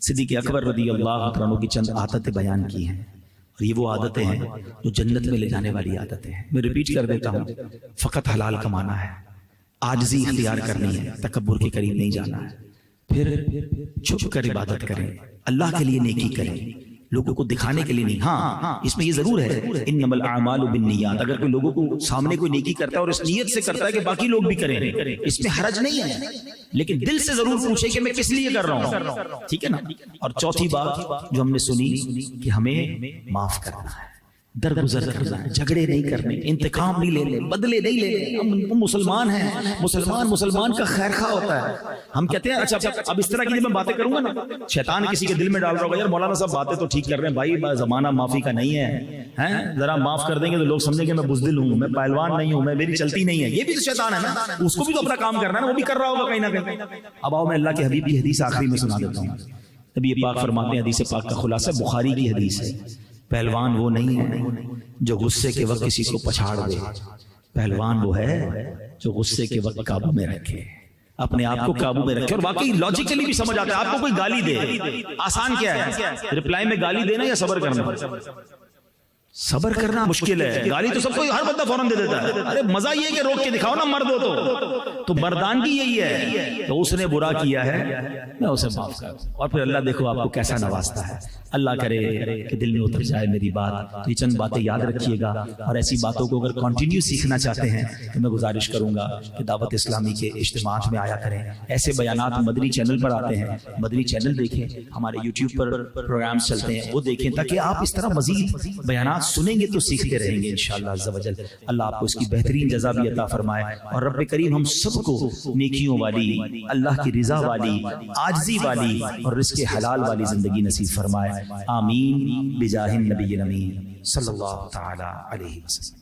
A: صدیق اکبر رضی اللہ عنہ کی چند عادتیں بیان کی ہیں, اور یہ وہ عادتیں ہیں جو جنت میں لے جانے والی عادتیں ہیں. میں ریپیٹ کر دیتا ہوں, فقط حلال کمانا ہے, عاجزی اختیار کرنی ہے, تکبر کے قریب نہیں جانا ہے, پھر چھپ کر عبادت کریں, اللہ کے لیے نیکی کریں, لوگوں کو دکھانے کے لیے نہیں. ہاں اس میں یہ ضرور ہے, انما الاعمال بالنیات, اگر کوئی لوگوں کو سامنے کوئی نیکی کرتا ہے اور اس نیت سے کرتا ہے کہ باقی لوگ بھی کریں, اس میں حرج نہیں ہے, لیکن دل سے ضرور پوچھے کہ میں کس لیے کر رہا ہوں, ٹھیک ہے نا. اور چوتھی بات جو ہم نے سنی کہ ہمیں معاف کرنا ہے, درگزر کرنا ہے, جھگڑے نہیں کرنے, انتقام نہیں لینے, بدلے نہیں لینے. ہم مسلمان ہیں, مسلمان کا خیر خواہ ہوتا ہے. ہم کہتے ہیں اچھا اب اس طرح کی جب میں باتیں کروں گا نا, شیطان کسی کے دل میں ڈال رہا ہوگا, یار مولانا صاحب باتیں تو ٹھیک کر رہے ہیں بھائی, زمانہ معافی کا نہیں ہے, ذرا معاف کر دیں گے تو لوگ سمجھیں گے میں بزدل ہوں, میں پہلوان نہیں ہوں, میں میری چلتی نہیں ہے. یہ بھی تو شیطان ہے نا, اس کو بھی تو اپنا کام کرنا ہے نا, وہ بھی کر رہا ہوگا کہیں نہ کہیں. اب آؤ میں اللہ کے حبیب کی حدیث آخری میں سنا دیتا ہوں. نبی پاک فرماتے ہیں, حدیث پاک کا خلاصہ بخاری کی حدیث ہے, پہلوان وہ نہیں ہے جو غصے کے وقت کسی کو پچھاڑ دے, پہلوان وہ ہے جو غصے کے وقت قابو میں رکھے, اپنے آپ کو قابو میں رکھے. اور واقعی لاجیکلی بھی سمجھ آتا ہے. آپ کو کوئی گالی دے, آسان کیا ہے, رپلائی میں گالی دینا یا صبر کرنا؟ صبر کرنا مشکل ہے. گالی تو سب کو ہر بندہ فوراً دے دیتا ہے, ارے مزہ یہ ہے کہ روک کے دکھاؤ نا, مرد ہو تو مردانگی یہی ہے, تو اس نے برا کیا ہے میں اسے معاف کر دوں. اور پھر اللہ دیکھو آپ کو کیسا نوازتا ہے. اللہ کرے کہ دل میں اتر جائے میری بات. تو یہ چند باتیں یاد رکھیے گا, اور ایسی باتوں کو اگر کنٹینیو سیکھنا چاہتے ہیں تو میں گزارش کروں گا کہ دعوت اسلامی کے اجتماعات میں آیا کریں. ایسے بیانات مدنی چینل پر آتے ہیں, مدنی چینل دیکھیں, ہمارے یوٹیوب پر پروگرامز چلتے ہیں, وہ دیکھیں, تاکہ آپ اس طرح مزید بیانات سنیں گے تو سیکھتے رہیں گے انشاءاللہ عز و جل. اللہ آپ کو اس کی بہترین جزا بھی عطا فرمائے, اور رب کریم ہم سب کو نیکیوں والی, اللہ کی رضا والی, عاجزی والی اور رزق حلال والی زندگی نصیب فرمائے. آمین بجاہ النبی الامین صلی اللہ تعالی علیہ وسلم.